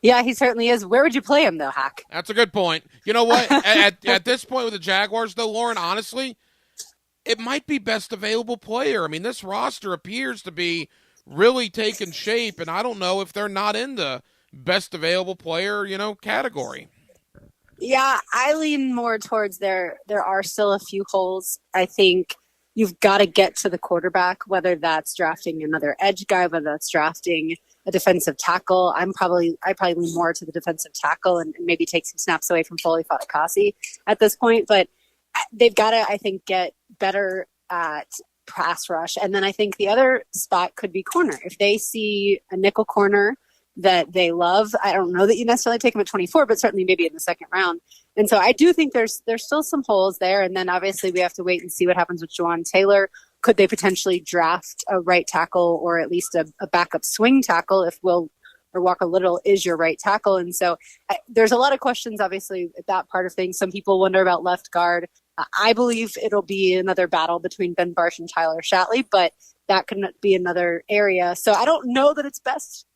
[SPEAKER 3] Yeah, he certainly is. Where would you play him, though, Hack?
[SPEAKER 1] That's a good point. You know what? at this point with the Jaguars, though, Lauren, honestly, it might be best available player. I mean, this roster appears to be really taken shape, and I don't know if they're not in the best available player, category.
[SPEAKER 3] Yeah, I lean more towards there are still a few holes. I think you've got to get to the quarterback, whether that's drafting another edge guy, whether that's drafting a defensive tackle. I probably lean more to the defensive tackle and maybe take some snaps away from Foley Fatukasi at this point. But they've got to, I think, get better at pass rush. And then I think the other spot could be corner. If they see a nickel corner that they love, I don't know that you necessarily take them at 24, but certainly maybe in the second round. And so I do think there's still some holes there. And then obviously we have to wait and see what happens with Juwan Taylor. Could they potentially draft a right tackle or at least a backup swing tackle if Will or Walker Little is your right tackle? And so there's a lot of questions, obviously, at that part of things. Some people wonder about left guard. I believe it'll be another battle between Ben Barsh and Tyler Shatley, but that could be another area. So I don't know that it's best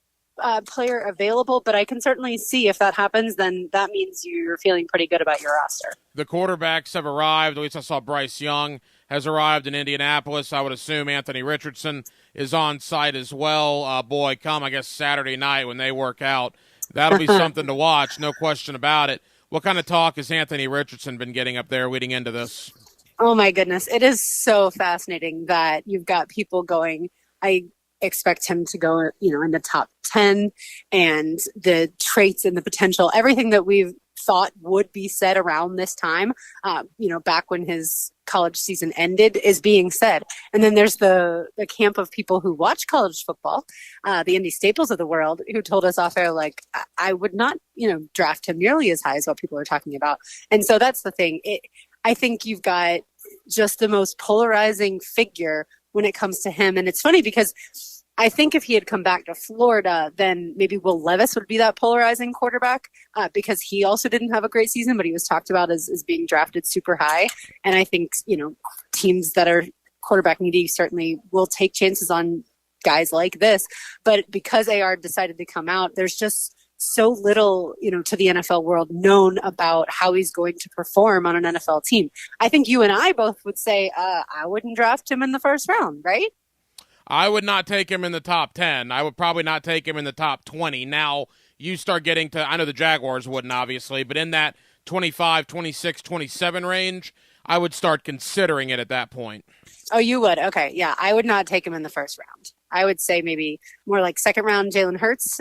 [SPEAKER 3] player available, but I can certainly see if that happens, then that means you're feeling pretty good about your roster.
[SPEAKER 1] The quarterbacks have arrived. At least I saw Bryce Young has arrived in Indianapolis. I would assume Anthony Richardson is on site as well. Boy, come, I guess, Saturday night when they work out. That'll be something to watch, no question about it. What kind of talk has Anthony Richardson been getting up there leading into this?
[SPEAKER 3] Oh, my goodness. It is so fascinating that you've got people going, I expect him to go, in the top 10, and the traits and the potential, everything that we've thought would be said around this time, back when his college season ended, is being said. And then there's the camp of people who watch college football, the Indy Staples of the world, who told us off air, like, I would not, draft him nearly as high as what people are talking about. And so that's the thing. I think you've got just the most polarizing figure when it comes to him. And it's funny because I think if he had come back to Florida, then maybe Will Levis would be that polarizing quarterback because he also didn't have a great season, but he was talked about as being drafted super high. And I think, teams that are quarterback needy certainly will take chances on guys like this. But because AR decided to come out, there's just so little, to the NFL world known about how he's going to perform on an NFL team. I think you and I both would say, I wouldn't draft him in the first round, right?
[SPEAKER 1] I would not take him in the top 10. I would probably not take him in the top 20. Now, you start getting to, I know the Jaguars wouldn't, obviously, but in that 25, 26, 27 range, I would start considering it at that point.
[SPEAKER 3] Oh, you would? Okay, yeah. I would not take him in the first round. I would say maybe more like second round Jalen Hurts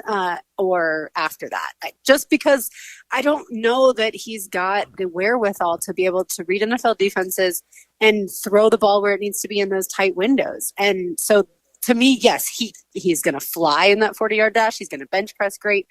[SPEAKER 3] or after that. Just because I don't know that he's got the wherewithal to be able to read NFL defenses and throw the ball where it needs to be in those tight windows. And so to me, yes, he's going to fly in that 40-yard dash. He's going to bench press great.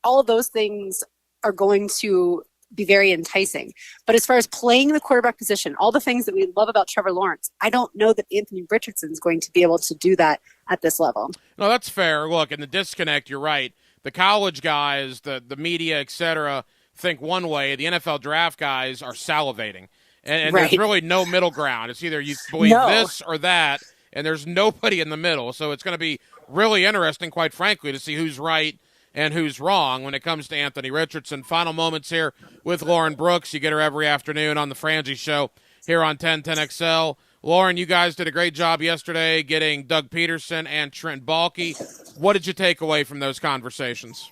[SPEAKER 3] All those things are going to be very enticing. But as far as playing the quarterback position, all the things that we love about Trevor Lawrence, I don't know that Anthony Richardson is going to be able to do that at this level.
[SPEAKER 1] No, that's fair. Look, in the disconnect, you're right. The college guys, the media, et cetera, think one way. The NFL draft guys are salivating. And
[SPEAKER 3] Right.
[SPEAKER 1] There's really no middle ground. It's either you believe this or that, and there's nobody in the middle. So it's going to be really interesting, quite frankly, to see who's right and who's wrong when it comes to Anthony Richardson. Final moments here with Lauren Brooks. You get her every afternoon on the Frangie Show here on 1010XL. Lauren, you guys did a great job yesterday getting Doug Peterson and Trent Baalke. What did you take away from those conversations?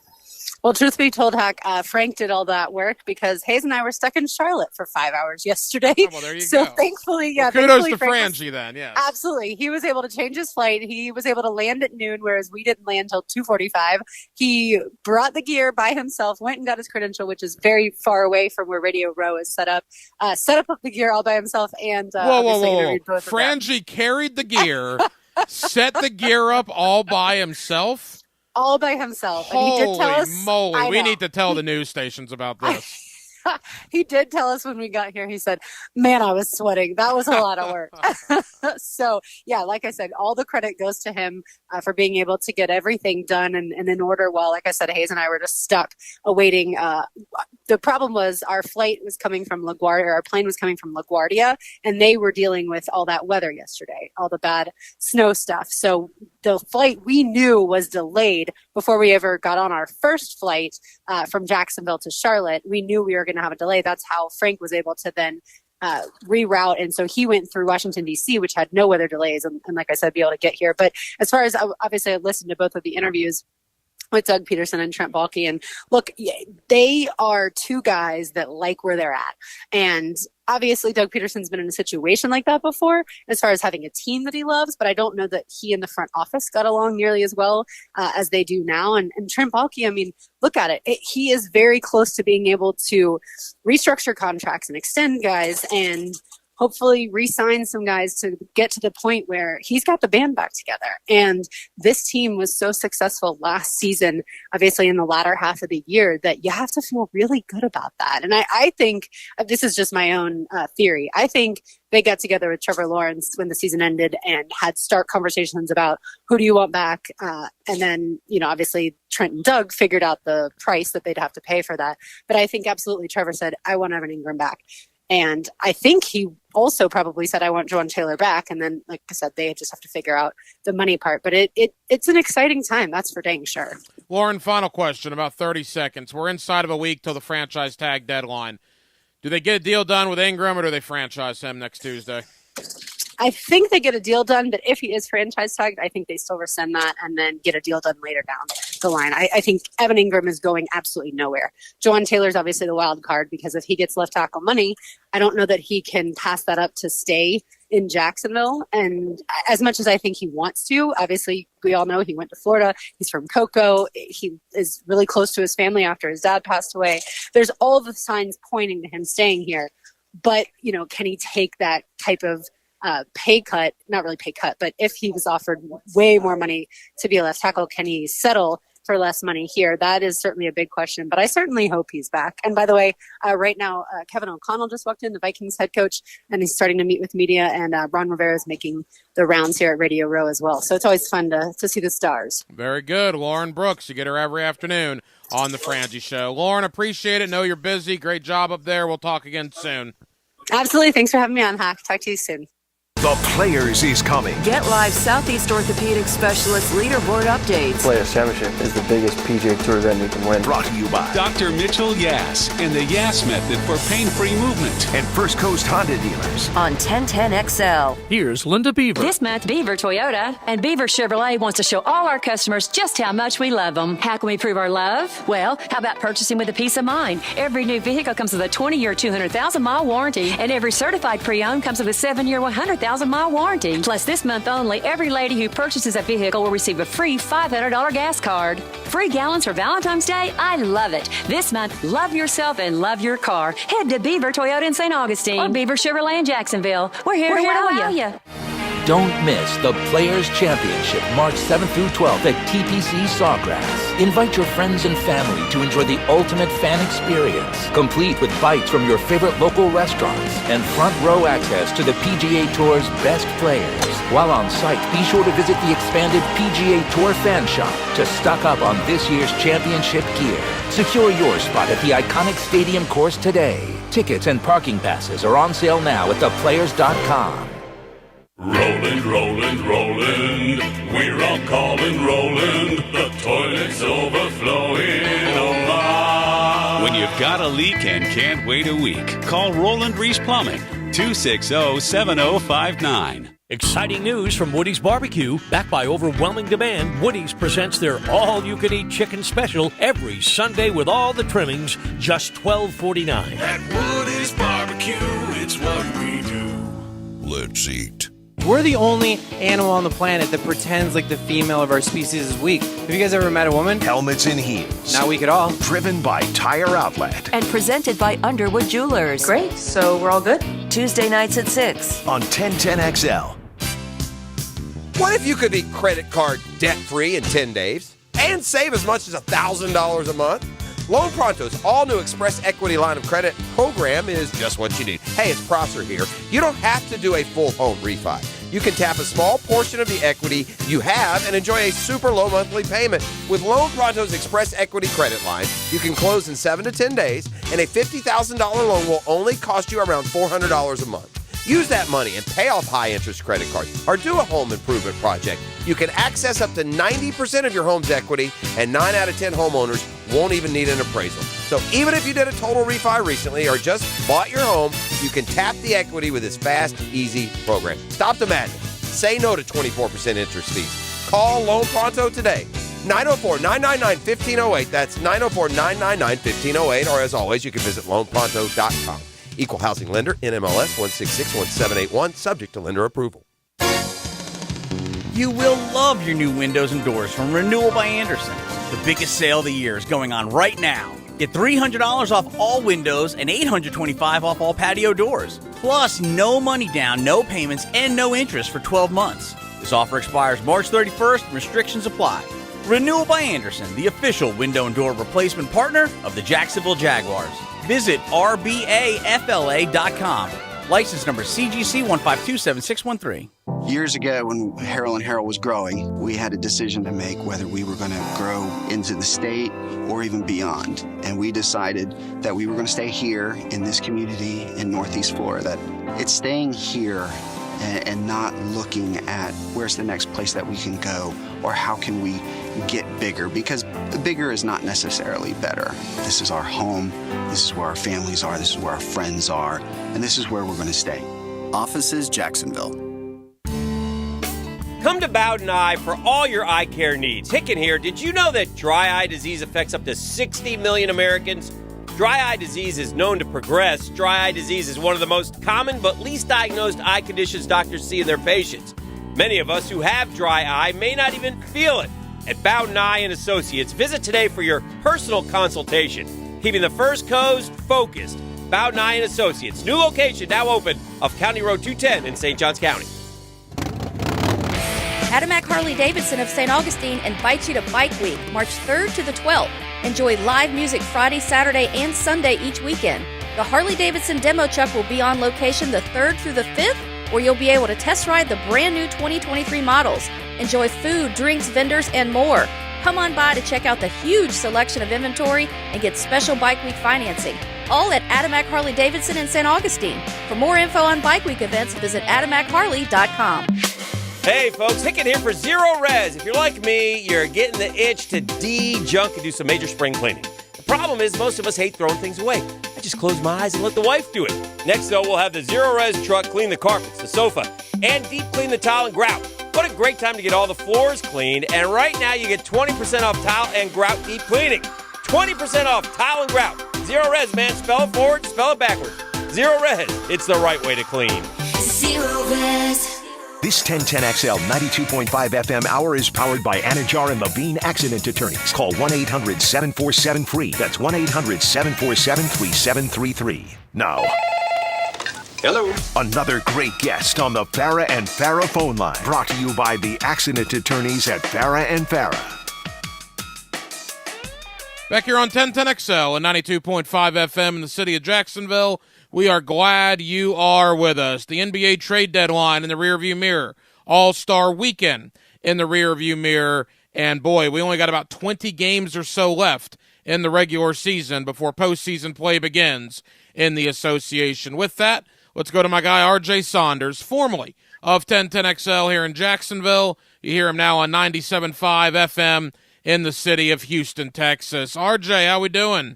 [SPEAKER 3] Well, truth be told, Hack, Frank did all that work because Hayes and I were stuck in Charlotte for 5 hours yesterday.
[SPEAKER 1] Oh, well, there you
[SPEAKER 3] so
[SPEAKER 1] go.
[SPEAKER 3] thankfully,
[SPEAKER 1] Well, kudos to Frangie then, yes.
[SPEAKER 3] Absolutely. He was able to change his flight. He was able to land at noon, whereas we didn't land till 2:45. He brought the gear by himself, went and got his credential, which is very far away from where Radio Row is set up the gear all by himself, and
[SPEAKER 1] Whoa. Frangie carried the gear, set the gear up all by himself?
[SPEAKER 3] All by himself. And he did tell us.
[SPEAKER 1] Holy moly.
[SPEAKER 3] I
[SPEAKER 1] We
[SPEAKER 3] know.
[SPEAKER 1] need to tell the news stations about this.
[SPEAKER 3] He did tell us when we got here, he said, man, I was sweating. That was a lot of work. So, yeah, like I said, all the credit goes to him for being able to get everything done and in order. While, like I said, Hayes and I were just stuck awaiting. The problem was our flight was coming from LaGuardia, our plane was coming from LaGuardia, and they were dealing with all that weather yesterday, all the bad snow stuff. So the flight we knew was delayed before we ever got on our first flight from Jacksonville to Charlotte. We knew we were going to have a delay. That's how Frank was able to then reroute. And so he went through Washington, D.C., which had no weather delays. And like I said, be able to get here. But as far as obviously I listened to both of the interviews with Doug Peterson and Trent Baalke. And look, they are two guys that like where they're at. And obviously Doug Peterson's been in a situation like that before as far as having a team that he loves, but I don't know that he and the front office got along nearly as well as they do now. And Trent Baalke, I mean, look at it. He is very close to being able to restructure contracts and extend guys and hopefully re-sign some guys to get to the point where he's got the band back together. And this team was so successful last season, obviously in the latter half of the year, that you have to feel really good about that. And I think, this is just my own theory, I think they got together with Trevor Lawrence when the season ended and had start conversations about who do you want back. And then, obviously Trent and Doug figured out the price that they'd have to pay for that. But I think absolutely Trevor said, I want Evan Ingram back. And I think he also probably said, I want Jawaan Taylor back. And then, like I said, they just have to figure out the money part. But it's an exciting time. That's for dang sure.
[SPEAKER 1] Lauren, final question, about 30 seconds. We're inside of a week till the franchise tag deadline. Do they get a deal done with Ingram, or do they franchise him next Tuesday?
[SPEAKER 3] I think they get a deal done, but if he is franchise tagged, I think they still rescind that and then get a deal done later down the line. I think Evan Ingram is going absolutely nowhere. Jawaan Taylor's obviously the wild card, because if he gets left tackle money, I don't know that he can pass that up to stay in Jacksonville. And as much as I think he wants to, obviously we all know he went to Florida. He's from Cocoa. He is really close to his family after his dad passed away. There's all the signs pointing to him staying here. But, can he take that type of pay cut, not really pay cut, but if he was offered way more money to be a left tackle, can he settle for less money here? That is certainly a big question, but I certainly hope he's back. And by the way, right now, Kevin O'Connell just walked in, the Vikings head coach, and he's starting to meet with media, and Ron Rivera is making the rounds here at Radio Row as well. So it's always fun to see the stars.
[SPEAKER 1] Very good. Lauren Brooks, you get her every afternoon on the Frangie Show. Lauren, appreciate it. Know you're busy. Great job up there. We'll talk again soon.
[SPEAKER 3] Absolutely. Thanks for having me on, Hack. Talk to you soon.
[SPEAKER 2] The Players is coming.
[SPEAKER 6] Get live Southeast Orthopedic Specialist leaderboard updates.
[SPEAKER 19] Players Championship is the biggest PGA Tour event you can win.
[SPEAKER 2] Brought to you by
[SPEAKER 7] Dr. Mitchell Yass and the Yass Method for pain-free movement.
[SPEAKER 2] And First Coast Honda dealers.
[SPEAKER 6] On 1010XL.
[SPEAKER 9] Here's Linda Beaver.
[SPEAKER 6] This month, Beaver Toyota and Beaver Chevrolet wants to show all our customers just how much we love them. How can we prove our love? Well, how about purchasing with a peace of mind? Every new vehicle comes with a 20-year, 200,000-mile warranty, and every certified pre-owned comes with a 7-year, 100,000-mile warranty. Plus, this month only, every lady who purchases a vehicle will receive a free $500 gas card. Free gallons for Valentine's Day? I love it. This month, love yourself and love your car. Head to Beaver Toyota in St. Augustine or Beaver Chevrolet in Jacksonville. We're here to wow you.
[SPEAKER 11] Don't miss the Players Championship March 7th through 12th at TPC Sawgrass. Invite your friends and family to enjoy the ultimate fan experience, complete with bites from your favorite local restaurants and front row access to the PGA Tour's best players. While on site, be sure to visit the expanded PGA Tour fan shop to stock up on this year's championship gear. Secure your spot at the iconic stadium course today. Tickets and parking passes are on sale now at theplayers.com.
[SPEAKER 4] Roland, Roland, Roland, we're all calling Roland. The toilet's overflowing, oh my.
[SPEAKER 7] When you've got a leak and can't wait a week, call Roland Reese Plumbing, 260-7059.
[SPEAKER 9] Exciting news from Woody's Barbecue. Backed by overwhelming demand, Woody's presents their all-you-can-eat chicken special every Sunday with all the trimmings, just $12.49.
[SPEAKER 4] At Woody's Barbecue, it's what we do. Let's eat.
[SPEAKER 12] We're the only animal on the planet that pretends like the female of our species is weak. Have you guys ever met a woman?
[SPEAKER 2] Helmets and heels.
[SPEAKER 12] Not weak at all.
[SPEAKER 2] Driven by Tire Outlet.
[SPEAKER 6] And presented by Underwood Jewelers.
[SPEAKER 13] Great, so we're all good?
[SPEAKER 6] Tuesday nights at 6.
[SPEAKER 2] On 1010XL.
[SPEAKER 28] What if you could be credit card debt-free in 10 days and save as much as $1,000 a month? Loan Pronto's all-new Express Equity Line of Credit program is just what you need. Hey, it's Prosser here. You don't have to do a full home refi. You can tap a small portion of the equity you have and enjoy a super low monthly payment. With Loan Pronto's Express Equity Credit Line, you can close in 7 to 10 days, and a $50,000 loan will only cost you around $400 a month. Use that money and pay off high-interest credit cards or do a home improvement project. You can access up to 90% of your home's equity, and 9 out of 10 homeowners won't even need an appraisal. So even if you did a total refi recently or just bought your home, you can tap the equity with this fast, easy program. Stop the madness. Say no to 24% interest fees. Call Loan Pronto today. 904-999-1508. That's 904-999-1508. Or as always, you can visit loanpronto.com. Equal housing lender, NMLS 1661781, subject to lender approval.
[SPEAKER 5] You will love your new windows and doors from Renewal by Andersen. The biggest sale of the year is going on right now. Get $300 off all windows and $825 off all patio doors. Plus, no money down, no payments, and no interest for 12 months. This offer expires March 31st and restrictions apply. Renewal by Andersen, the official window and door replacement partner of the Jacksonville Jaguars. Visit rbafla.com. License number CGC 1527613.
[SPEAKER 8] Years ago, when Harrell & Harrell was growing, we had a decision to make whether we were going to grow into the state or even beyond. And we decided that we were going to stay here in this community in Northeast Florida. It's staying here and not looking at where's the next place that we can go or how can we get bigger, because the bigger is not necessarily better. This is our home. This is where our families are. This is where our friends are. And this is where we're going to stay. Offices, Jacksonville.
[SPEAKER 13] Come to Bowden Eye for all your eye care needs. Hicken here. Did you know that dry eye disease affects up to 60 million Americans? Dry eye disease is known to progress. Dry eye disease is one of the most common but least diagnosed eye conditions doctors see in their patients. Many of us who have dry eye may not even feel it. At Bowden Eye and Associates, visit today for your personal consultation. Keeping the First Coast focused. Bowden Eye and Associates. New location now open off County Road 210 in St. Johns County.
[SPEAKER 15] Adamak Harley-Davidson of St. Augustine invites you to Bike Week, March 3rd to the 12th. Enjoy live music Friday, Saturday, and Sunday each weekend. The Harley-Davidson demo truck will be on location the 3rd through the 5th, where you'll be able to test ride the brand new 2023 models. Enjoy food, drinks, vendors, and more. Come on by to check out the huge selection of inventory and get special Bike Week financing. All at Adamak Harley-Davidson in St. Augustine. For more info on Bike Week events, visit AdamakHarley.com.
[SPEAKER 13] Hey folks, Hicken here for Zero Res. If you're like me, you're getting the itch to de-junk and do some major spring cleaning. The problem is most of us hate throwing things away. I just close my eyes and let the wife do it. Next though, we'll have the Zero Res truck clean the carpets, the sofa, and deep clean the tile and grout. What a great time to get all the floors cleaned. And right now you get 20% off tile and grout deep cleaning. 20% off tile and grout. Zero Res, man. Spell it forward, spell it backwards. Zero Res. It's the right way to clean.
[SPEAKER 2] Zero Res. This 1010XL 92.5 FM hour is powered by Anajar and Levine Accident Attorneys. Call 1-800-747-FREE. That's 1-800-747-3733. Now, hello. Another great guest on the Farah and Farah phone line. Brought to you by the Accident Attorneys at Farah and Farah.
[SPEAKER 1] Back here on 1010XL and 92.5 FM in the city of Jacksonville. We are glad you are with us. The NBA trade deadline in the rearview mirror. All-Star weekend in the rearview mirror. And boy, we only got about 20 games or so left in the regular season before postseason play begins in the association. With that, let's go to my guy RJ Saunders, formerly of 1010XL here in Jacksonville. You hear him now on 97.5 FM in the city of Houston, Texas. RJ, how we doing?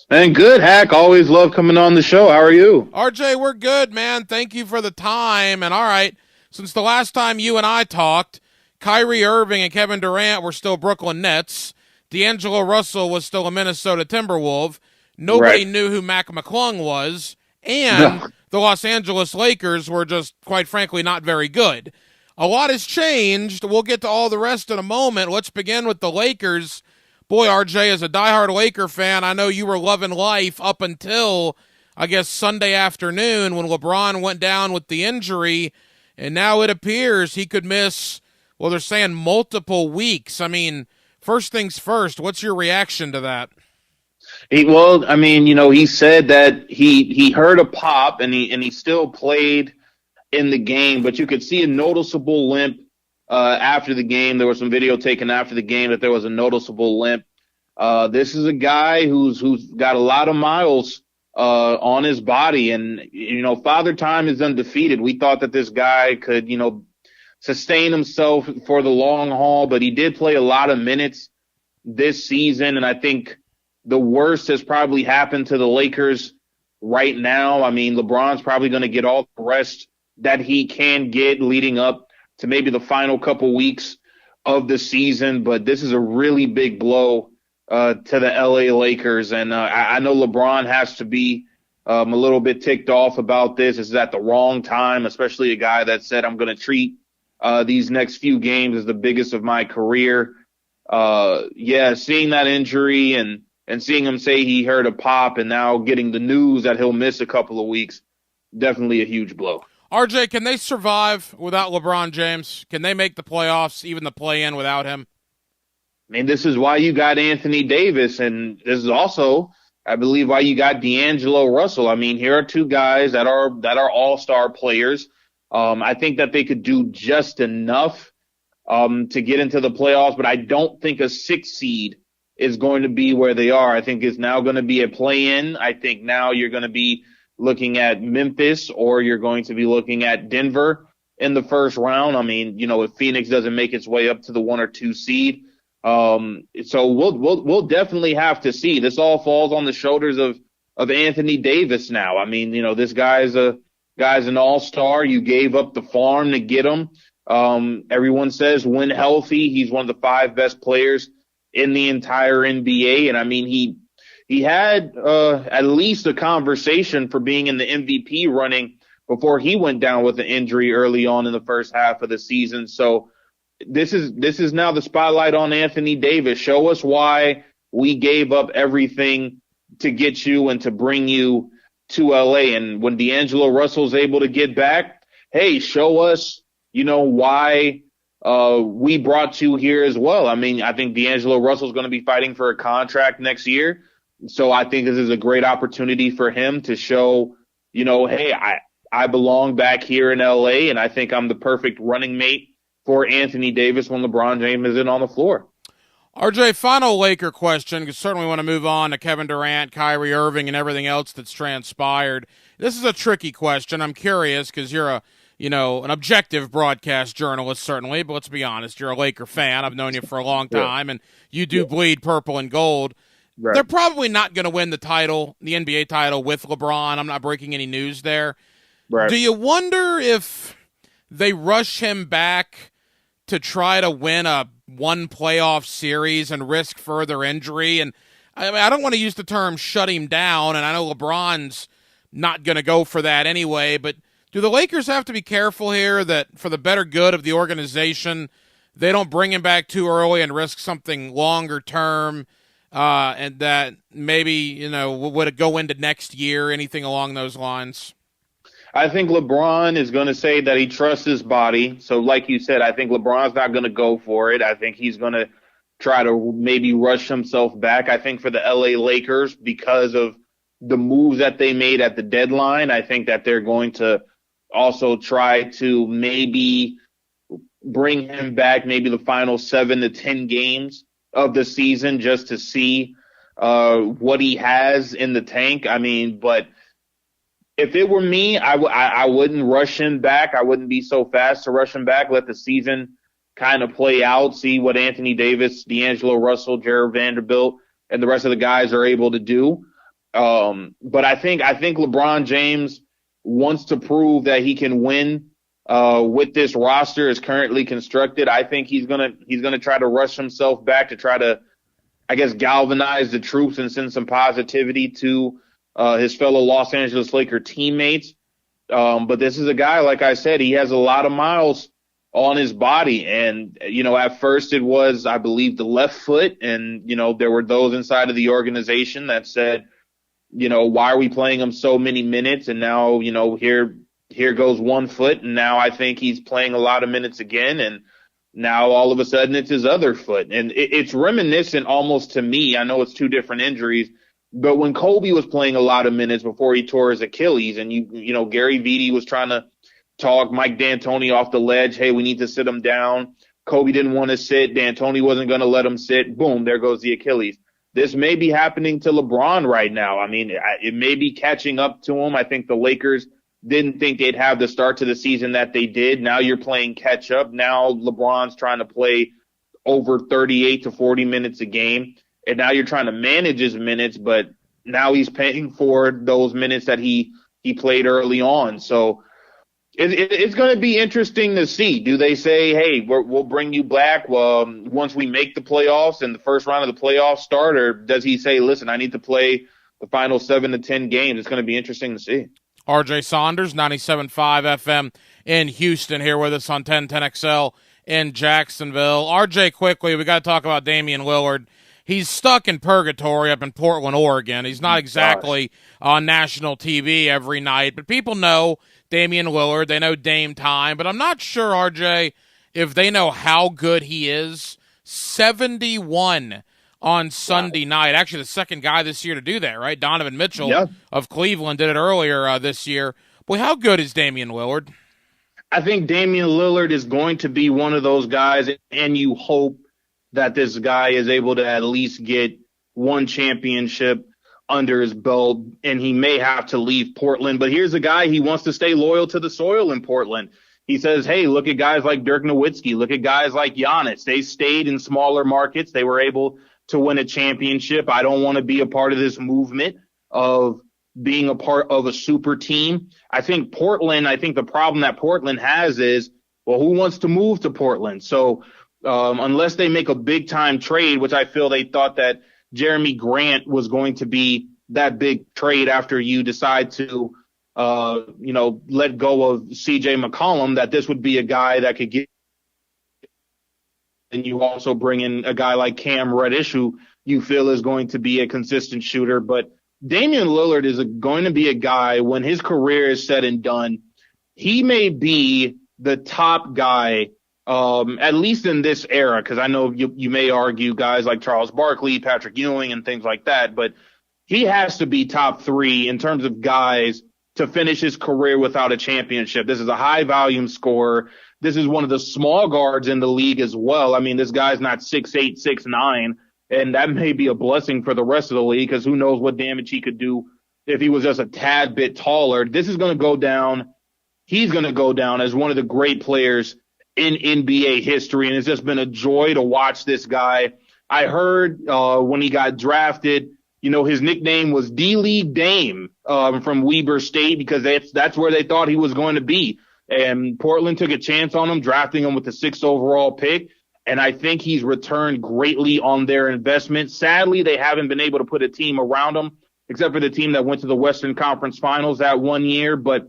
[SPEAKER 16] And good, Hack. Always love coming on the show. How are you?
[SPEAKER 1] RJ, we're good, man. Thank you for the time. And all right, since the last time you and I talked, Kyrie Irving and Kevin Durant were still Brooklyn Nets. D'Angelo Russell was still a Minnesota Timberwolf. Nobody knew who Mac McClung was. And the Los Angeles Lakers were just, quite frankly, not very good. A lot has changed. We'll get to all the rest in a moment. Let's begin with the Lakers. Boy, RJ, as a diehard Laker fan, I know you were loving life up until, I guess, Sunday afternoon when LeBron went down with the injury, and now it appears he could miss, well, they're saying multiple weeks. I mean, first things first, what's your reaction to that?
[SPEAKER 16] He said that he heard a pop and he still played in the game, but you could see a noticeable limp. After the game, there was some video taken after the game that there was a noticeable limp. This is a guy who's got a lot of miles on his body, and Father Time is undefeated. We thought that this guy could sustain himself for the long haul, but he did play a lot of minutes this season, and I think the worst has probably happened to the Lakers right now. I mean, LeBron's probably going to get all the rest that he can get leading up to maybe the final couple weeks of the season, but this is a really big blow to the LA Lakers, and I know LeBron has to be a little bit ticked off about this. This is at the wrong time, especially a guy that said, I'm going to treat these next few games as the biggest of my career. Seeing that injury and seeing him say he heard a pop and now getting the news that he'll miss a couple of weeks, definitely a huge blow.
[SPEAKER 1] RJ, can they survive without LeBron James? Can they make the playoffs, even the play-in without him?
[SPEAKER 16] I mean, this is why you got Anthony Davis, and this is also, I believe, why you got D'Angelo Russell. I mean, here are two guys that are all-star players. I think that they could do just enough to get into the playoffs, but I don't think a 6 seed is going to be where they are. I think it's now going to be a play-in. I think now you're going to be looking at Memphis, or you're going to be looking at Denver in the first round. I mean, if Phoenix doesn't make its way up to the 1 or 2 seed. So we'll definitely have to see. This all falls on the shoulders of Anthony Davis now. I mean, this guy's an all-star. You gave up the farm to get him. Everyone says when healthy, he's one of the 5 best players in the entire NBA. And I mean, he had at least a conversation for being in the MVP running before he went down with an injury early on in the first half of the season. So this is now the spotlight on Anthony Davis. Show us why we gave up everything to get you and to bring you to LA. And when D'Angelo Russell's able to get back, hey, show us, why we brought you here as well. I mean, I think D'Angelo Russell's going to be fighting for a contract next year. So I think this is a great opportunity for him to show, hey, I belong back here in LA, and I think I'm the perfect running mate for Anthony Davis when LeBron James isn't on the floor.
[SPEAKER 1] RJ, final Laker question, because certainly want to move on to Kevin Durant, Kyrie Irving, and everything else that's transpired. This is a tricky question. I'm curious because you're an objective broadcast journalist, certainly, but let's be honest, you're a Laker fan. I've known you for a long time, and you do bleed purple and gold. Right. They're probably not going to win the title, the NBA title, with LeBron. I'm not breaking any news there. Right. Do you wonder if they rush him back to try to win a one playoff series and risk further injury? And I mean, I don't want to use the term shut him down, and I know LeBron's not going to go for that anyway, but do the Lakers have to be careful here that for the better good of the organization, they don't bring him back too early and risk something longer term? And that maybe, would it go into next year, anything along those lines?
[SPEAKER 16] I think LeBron is going to say that he trusts his body. So like you said, I think LeBron's not going to go for it. I think he's going to try to maybe rush himself back. I think for the LA Lakers, because of the moves that they made at the deadline, I think that they're going to also try to maybe bring him back maybe the final 7 to 10 games of the season just to see what he has in the tank. I mean, but if it were me, I wouldn't rush him back. I wouldn't be so fast to rush him back. Let the season kind of play out, see what Anthony Davis, D'Angelo Russell, Jared Vanderbilt, and the rest of the guys are able to do. But I think LeBron James wants to prove that he can win with this roster as currently constructed. I think he's gonna try to rush himself back to try to, I guess, galvanize the troops and send some positivity to his fellow Los Angeles Laker teammates. But this is a guy, like I said, he has a lot of miles on his body. And, at first it was, I believe, the left foot. And, there were those inside of the organization that said, why are we playing him so many minutes? And now, here goes one foot. And now I think he's playing a lot of minutes again. And now all of a sudden it's his other foot. And it's reminiscent almost to me. I know it's 2 different injuries, but when Kobe was playing a lot of minutes before he tore his Achilles, and Gary Vitti was trying to talk Mike D'Antoni off the ledge, hey, we need to sit him down. Kobe didn't want to sit. D'Antoni wasn't going to let him sit. Boom, there goes the Achilles. This may be happening to LeBron right now. I mean, it may be catching up to him. I think the Lakers didn't think they'd have the start to the season that they did. Now you're playing catch up. Now LeBron's trying to play over 38 to 40 minutes a game. And now you're trying to manage his minutes, but now he's paying for those minutes that he played early on. So it's going to be interesting to see. Do they say, hey, we'll bring you back once we make the playoffs and the first round of the playoffs start? Or does he say, listen, I need to play the final 7 to 10 games? It's going to be interesting to see.
[SPEAKER 1] RJ Saunders, 97.5 FM in Houston, here with us on 1010XL in Jacksonville. RJ, quickly, we got to talk about Damian Lillard. He's stuck in purgatory up in Portland, Oregon. He's not exactly on national TV every night, but people know Damian Lillard. They know Dame time, but I'm not sure, RJ, if they know how good he is. 71 on Sunday night. Actually, the second guy this year to do that, right? Donovan Mitchell of Cleveland did it earlier this year. Boy, how good is Damian Lillard?
[SPEAKER 16] I think Damian Lillard is going to be one of those guys, and you hope that this guy is able to at least get one championship under his belt, and he may have to leave Portland. But here's a guy, he wants to stay loyal to the soil in Portland. He says, hey, look at guys like Dirk Nowitzki. Look at guys like Giannis. They stayed in smaller markets. They were able to win a championship. I don't want to be a part of this movement of being a part of a super team. I think the problem that Portland has is, well, who wants to move to Portland? So unless they make a big-time trade, which I feel they thought that Jeremy Grant was going to be that big trade after you decide to, let go of C.J. McCollum, that this would be a guy that could get. And you also bring in a guy like Cam Reddish, who you feel is going to be a consistent shooter. But Damian Lillard is going to be a guy, when his career is said and done, he may be the top guy, at least in this era, because I know you may argue guys like Charles Barkley, Patrick Ewing, and things like that, but he has to be top 3 in terms of guys to finish his career without a championship. This is a high-volume scorer. This is one of the small guards in the league as well. I mean, this guy's not 6'8", 6'9", and that may be a blessing for the rest of the league, because who knows what damage he could do if he was just a tad bit taller. This is going to go down. He's going to go down as one of the great players in NBA history, and it's just been a joy to watch this guy. I heard when he got drafted, his nickname was D-League Dame from Weber State, because that's where they thought he was going to be. And Portland took a chance on him, drafting him with the 6th overall pick, and I think he's returned greatly on their investment. Sadly, they haven't been able to put a team around him, except for the team that went to the Western Conference Finals that one year, but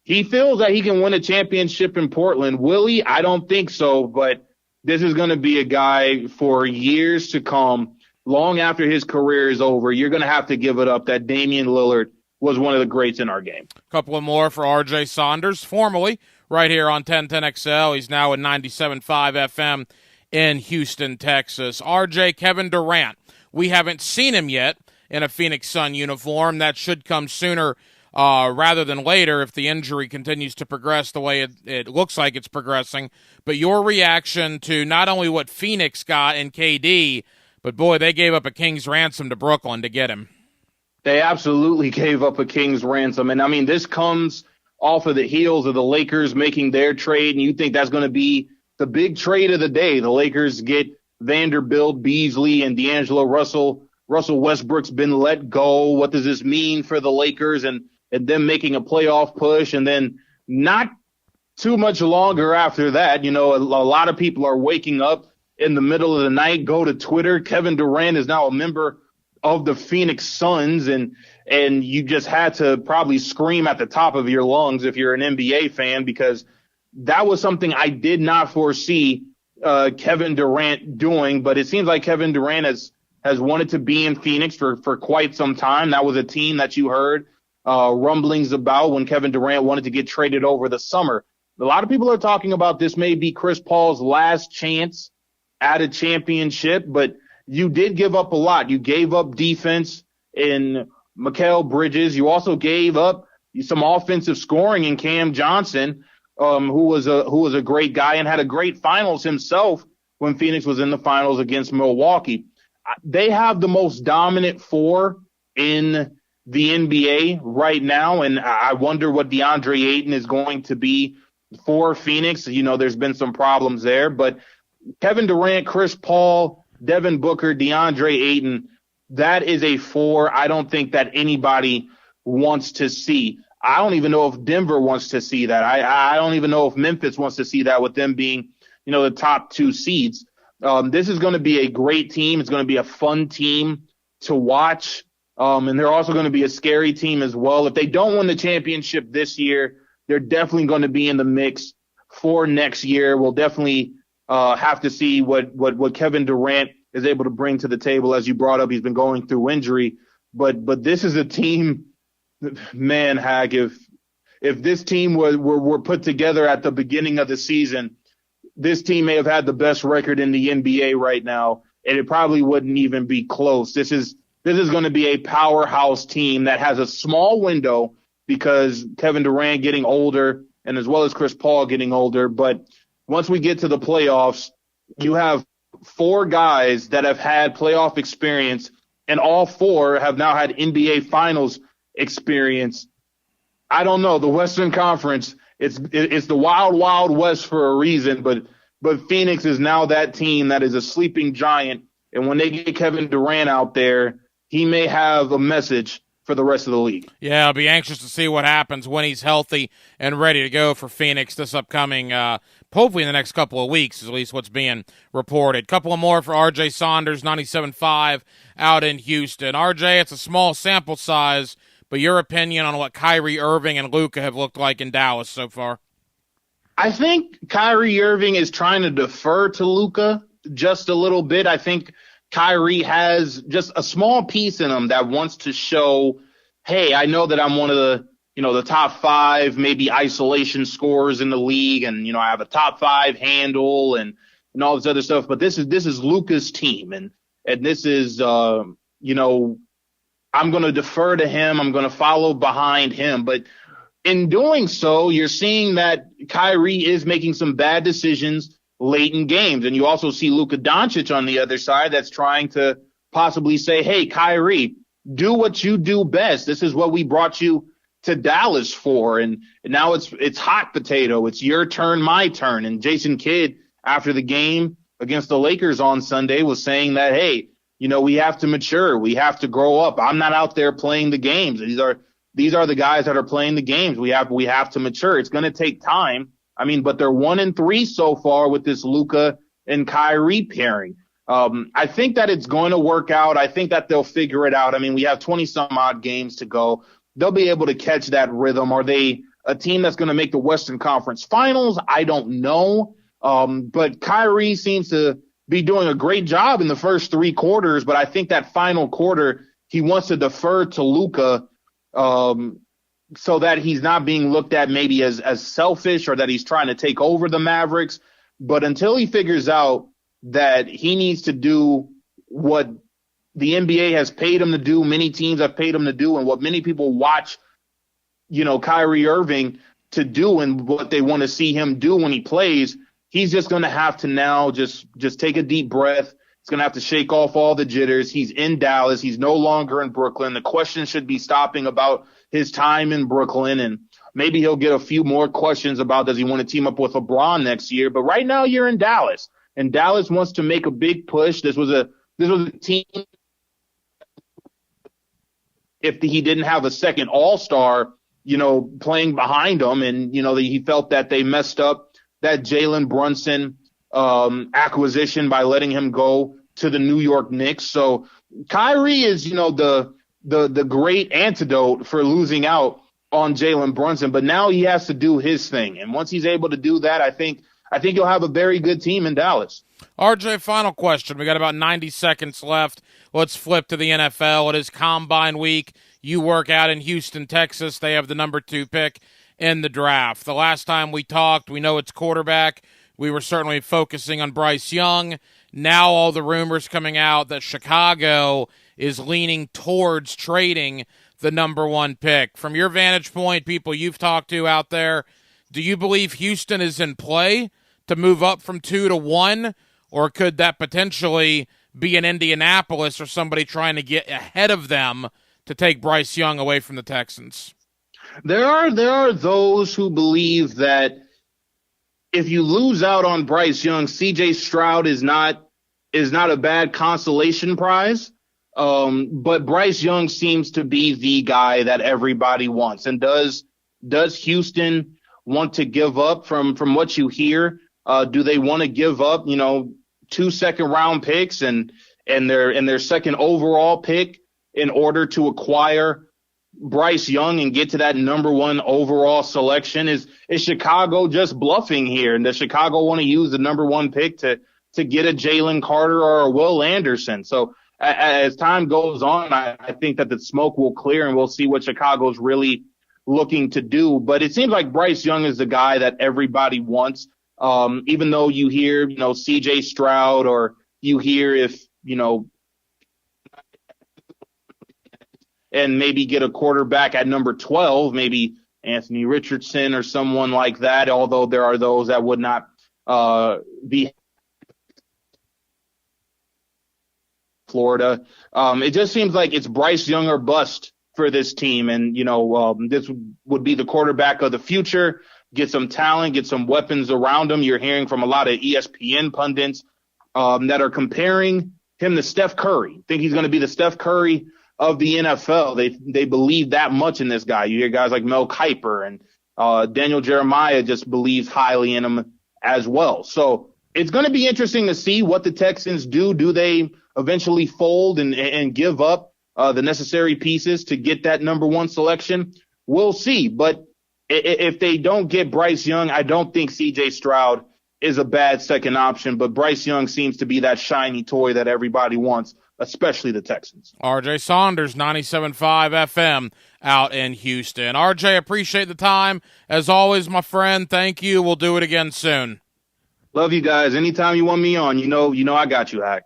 [SPEAKER 16] he feels that he can win a championship in Portland. Will he? I don't think so, but this is going to be a guy for years to come. Long after his career is over, you're going to have to give it up that Damian Lillard was one of the greats in our game.
[SPEAKER 1] Couple of more for RJ Saunders, formerly right here on 1010XL. He's now at 97.5 FM in Houston, Texas. RJ, Kevin Durant. We haven't seen him yet in a Phoenix Sun uniform. That should come sooner rather than later if the injury continues to progress the way it looks like it's progressing. But your reaction to not only what Phoenix got in KD, but boy, they gave up a king's ransom to Brooklyn to get him.
[SPEAKER 16] They absolutely gave up a king's ransom. And I mean, this comes off of the heels of the Lakers making their trade, and you think that's going to be the big trade of the day. The Lakers get Vanderbilt, Beasley, and D'Angelo Russell. Russell Westbrook's been let go. What does this mean for the Lakers and them making a playoff push? And then not too much longer after that, a lot of people are waking up in the middle of the night, go to Twitter. Kevin Durant is now a member of the Phoenix Suns, and you just had to probably scream at the top of your lungs if you're an NBA fan, because that was something I did not foresee Kevin Durant doing. But it seems like Kevin Durant has wanted to be in Phoenix for quite some time. That was a team that you heard rumblings about when Kevin Durant wanted to get traded over the summer. A lot of people are talking about this may be Chris Paul's last chance at a championship, but you did give up a lot. You gave up defense in Mikal Bridges. You also gave up some offensive scoring in Cam Johnson, who was a great guy and had a great finals himself when Phoenix was in the finals against Milwaukee. They have the most dominant 4 in the NBA right now, and I wonder what DeAndre Ayton is going to be for Phoenix. There's been some problems there, but Kevin Durant, Chris Paul, Devin Booker, DeAndre Ayton, that is a four I don't think that anybody wants to see. I don't even know if Denver wants to see that. I don't even know if Memphis wants to see that with them being, the top two seeds. This is going to be a great team. It's going to be a fun team to watch. And they're also going to be a scary team as well. If they don't win the championship this year, they're definitely going to be in the mix for next year. We'll definitely have to see what Kevin Durant is able to bring to the table. As you brought up, he's been going through injury. But this is a team, man, Hag, if this team were put together at the beginning of the season, this team may have had the best record in the NBA right now, and it probably wouldn't even be close. This is going to be a powerhouse team that has a small window because Kevin Durant getting older and as well as Chris Paul getting older. But once we get to the playoffs, you have four guys that have had playoff experience, and all four have now had NBA Finals experience. I don't know. The Western Conference, it's the wild, wild west for a reason, but Phoenix is now that team that is a sleeping giant. And when they get Kevin Durant out there, he may have a message for the rest of the league.
[SPEAKER 1] Yeah, I'll be anxious to see what happens when he's healthy and ready to go for Phoenix this upcoming, hopefully in the next couple of weeks, is at least what's being reported. Couple of more for R.J. Saunders, 97.5 out in Houston. R.J., it's a small sample size, but your opinion on what Kyrie Irving and Luka have looked like in Dallas so far?
[SPEAKER 16] I think Kyrie Irving is trying to defer to Luka just a little bit. I think Kyrie has just a small piece in him that wants to show, hey, I know that I'm one of the top five, maybe isolation scorers in the league. And, I have a top five handle and all this other stuff. But this is Luka's team. And this is, I'm going to defer to him. I'm going to follow behind him. But in doing so, you're seeing that Kyrie is making some bad decisions late in games. And you also see Luka Doncic on the other side that's trying to possibly say, hey, Kyrie, do what you do best. This is what we brought you to Dallas for. And now it's hot potato. It's your turn, my turn. And Jason Kidd, after the game against the Lakers on Sunday, was saying that, hey, we have to mature. We have to grow up. I'm not out there playing the games. These are the guys that are playing the games. We have to mature. It's going to take time. But they're 1-3 so far with this Luka and Kyrie pairing. I think that it's going to work out. I think that they'll figure it out. We have 20 some odd games to go. They'll be able to catch that rhythm. Are they a team that's going to make the Western Conference Finals? I don't know. But Kyrie seems to be doing a great job in the first three quarters. But I think that final quarter, he wants to defer to Luka, so that he's not being looked at maybe as selfish or that he's trying to take over the Mavericks. But until he figures out that he needs to do what the NBA has paid him to do, many teams have paid him to do, and what many people watch, Kyrie Irving to do and what they want to see him do when he plays, he's just going to have to now just take a deep breath. He's going to have to shake off all the jitters. He's in Dallas. He's no longer in Brooklyn. The question should be stopping about his time in Brooklyn, and maybe he'll get a few more questions about does he want to team up with LeBron next year. But right now you're in Dallas, and Dallas wants to make a big push. This was a team. If he didn't have a second all-star, playing behind him, and he felt that they messed up that Jalen Brunson acquisition by letting him go to the New York Knicks. So Kyrie is, the great antidote for losing out on Jalen Brunson, but now he has to do his thing. And once he's able to do that, I think he'll have a very good team in Dallas.
[SPEAKER 1] RJ, final question. We got about 90 seconds left. Let's flip to the NFL. It is Combine Week. You work out in Houston, Texas. They have the number 2 pick in the draft. The last time we talked, we know it's quarterback. We were certainly focusing on Bryce Young. Now all the rumors coming out that Chicago is leaning towards trading the number 1 pick. From your vantage point, people you've talked to out there, do you believe Houston is in play to move up from 2 to 1, or could that potentially be an Indianapolis or somebody trying to get ahead of them to take Bryce Young away from the Texans?
[SPEAKER 16] There are those who believe that if you lose out on Bryce Young, C.J. Stroud is not a bad consolation prize. But Bryce Young seems to be the guy that everybody wants. And does Houston want to give up from what you hear? Do they want to give up, 2 second-round picks and their second overall pick in order to acquire Bryce Young and get to that number 1 overall selection? Is Chicago just bluffing here? And does Chicago want to use the number 1 pick to get a Jalen Carter or a Will Anderson? So as time goes on, I think that the smoke will clear and we'll see what Chicago's really looking to do. But it seems like Bryce Young is the guy that everybody wants. Even though you hear, C.J. Stroud, or you hear if, and maybe get a quarterback at number 12, maybe Anthony Richardson or someone like that, although there are those that would not be Florida. It just seems like it's Bryce Young or bust for this team. And, this would be the quarterback of the future. Get some talent, get some weapons around him. You're hearing from a lot of ESPN pundits that are comparing him to Steph Curry. Think he's going to be the Steph Curry of the NFL. They believe that much in this guy. You hear guys like Mel Kiper and Daniel Jeremiah just believes highly in him as well. So it's going to be interesting to see what the Texans do. Do they eventually fold and give up the necessary pieces to get that number 1 selection? We'll see. But if they don't get Bryce Young, I don't think C.J. Stroud is a bad second option. But Bryce Young seems to be that shiny toy that everybody wants, especially the Texans.
[SPEAKER 1] RJ Saunders, 97.5 FM out in Houston. RJ, appreciate the time. As always, my friend, thank you. We'll do it again soon.
[SPEAKER 16] Love you guys. Anytime you want me on, you know I got you, Hack.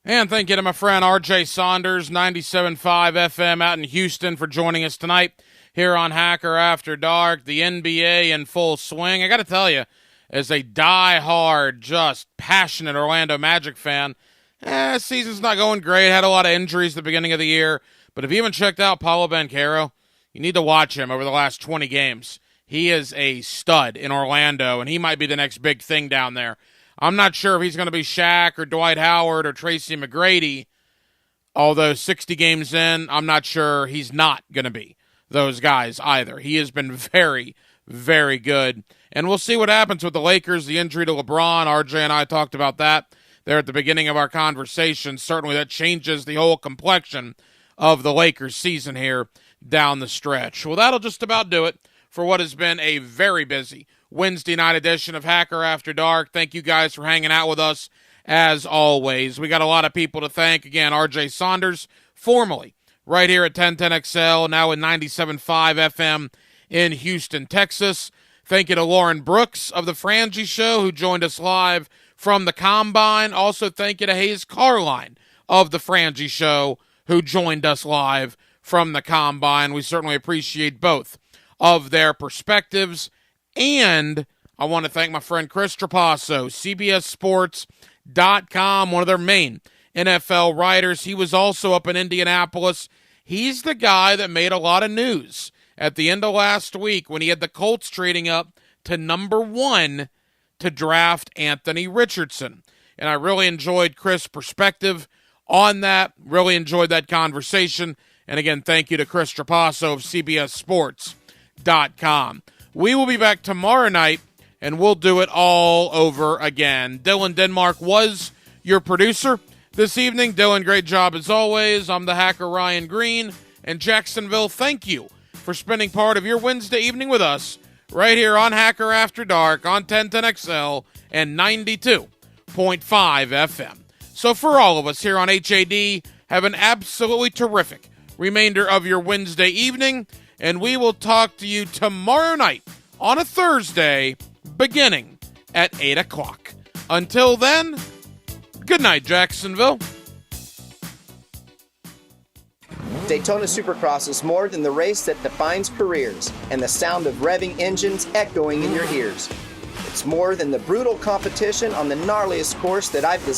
[SPEAKER 1] And thank you to my friend RJ Saunders, 97.5 FM out in Houston, for joining us tonight here on Hacker After Dark. The NBA in full swing. I got to tell you, as a die-hard, just passionate Orlando Magic fan, season's not going great. Had a lot of injuries at the beginning of the year. But if you haven't checked out Paolo Banchero, you need to watch him over the last 20 games. He is a stud in Orlando, and he might be the next big thing down there. I'm not sure if he's going to be Shaq or Dwight Howard or Tracy McGrady, although 60 games in, I'm not sure he's not going to be those guys either. He has been very, very good. And we'll see what happens with the Lakers, the injury to LeBron. RJ and I talked about that there at the beginning of our conversation. Certainly that changes the whole complexion of the Lakers season here down the stretch. Well, that'll just about do it for what has been a very busy Wednesday night edition of Hacker After Dark. Thank you guys for hanging out with us as always. We got a lot of people to thank. Again, RJ Saunders, formerly right here at 1010XL, now at 97.5 FM in Houston, Texas. Thank you to Lauren Brooks of the Frangie Show, who joined us live from the Combine. Also, thank you to Hayes Carline of the Frangie Show, who joined us live from the Combine. We certainly appreciate both of their perspectives. And I want to thank my friend Chris Trapasso, CBSSports.com, one of their main NFL writers. He was also up in Indianapolis. He's the guy that made a lot of news at the end of last week when he had the Colts trading up to number 1 to draft Anthony Richardson. And I really enjoyed Chris' perspective on that. Really enjoyed that conversation. And again, thank you to Chris Trapasso of CBSSports.com. We will be back tomorrow night, and we'll do it all over again. Dylan Denmark was your producer this evening. Dylan, great job as always. I'm the Hacker Ryan Green. And Jacksonville, thank you for spending part of your Wednesday evening with us right here on Hacker After Dark on 1010XL and 92.5 FM. So for all of us here on HAD, have an absolutely terrific remainder of your Wednesday evening, and we will talk to you tomorrow night on a Thursday beginning at 8 o'clock. Until then, good night, Jacksonville.
[SPEAKER 10] Daytona Supercross is more than the race that defines careers and the sound of revving engines echoing in your ears. It's more than the brutal competition on the gnarliest course that I've designed.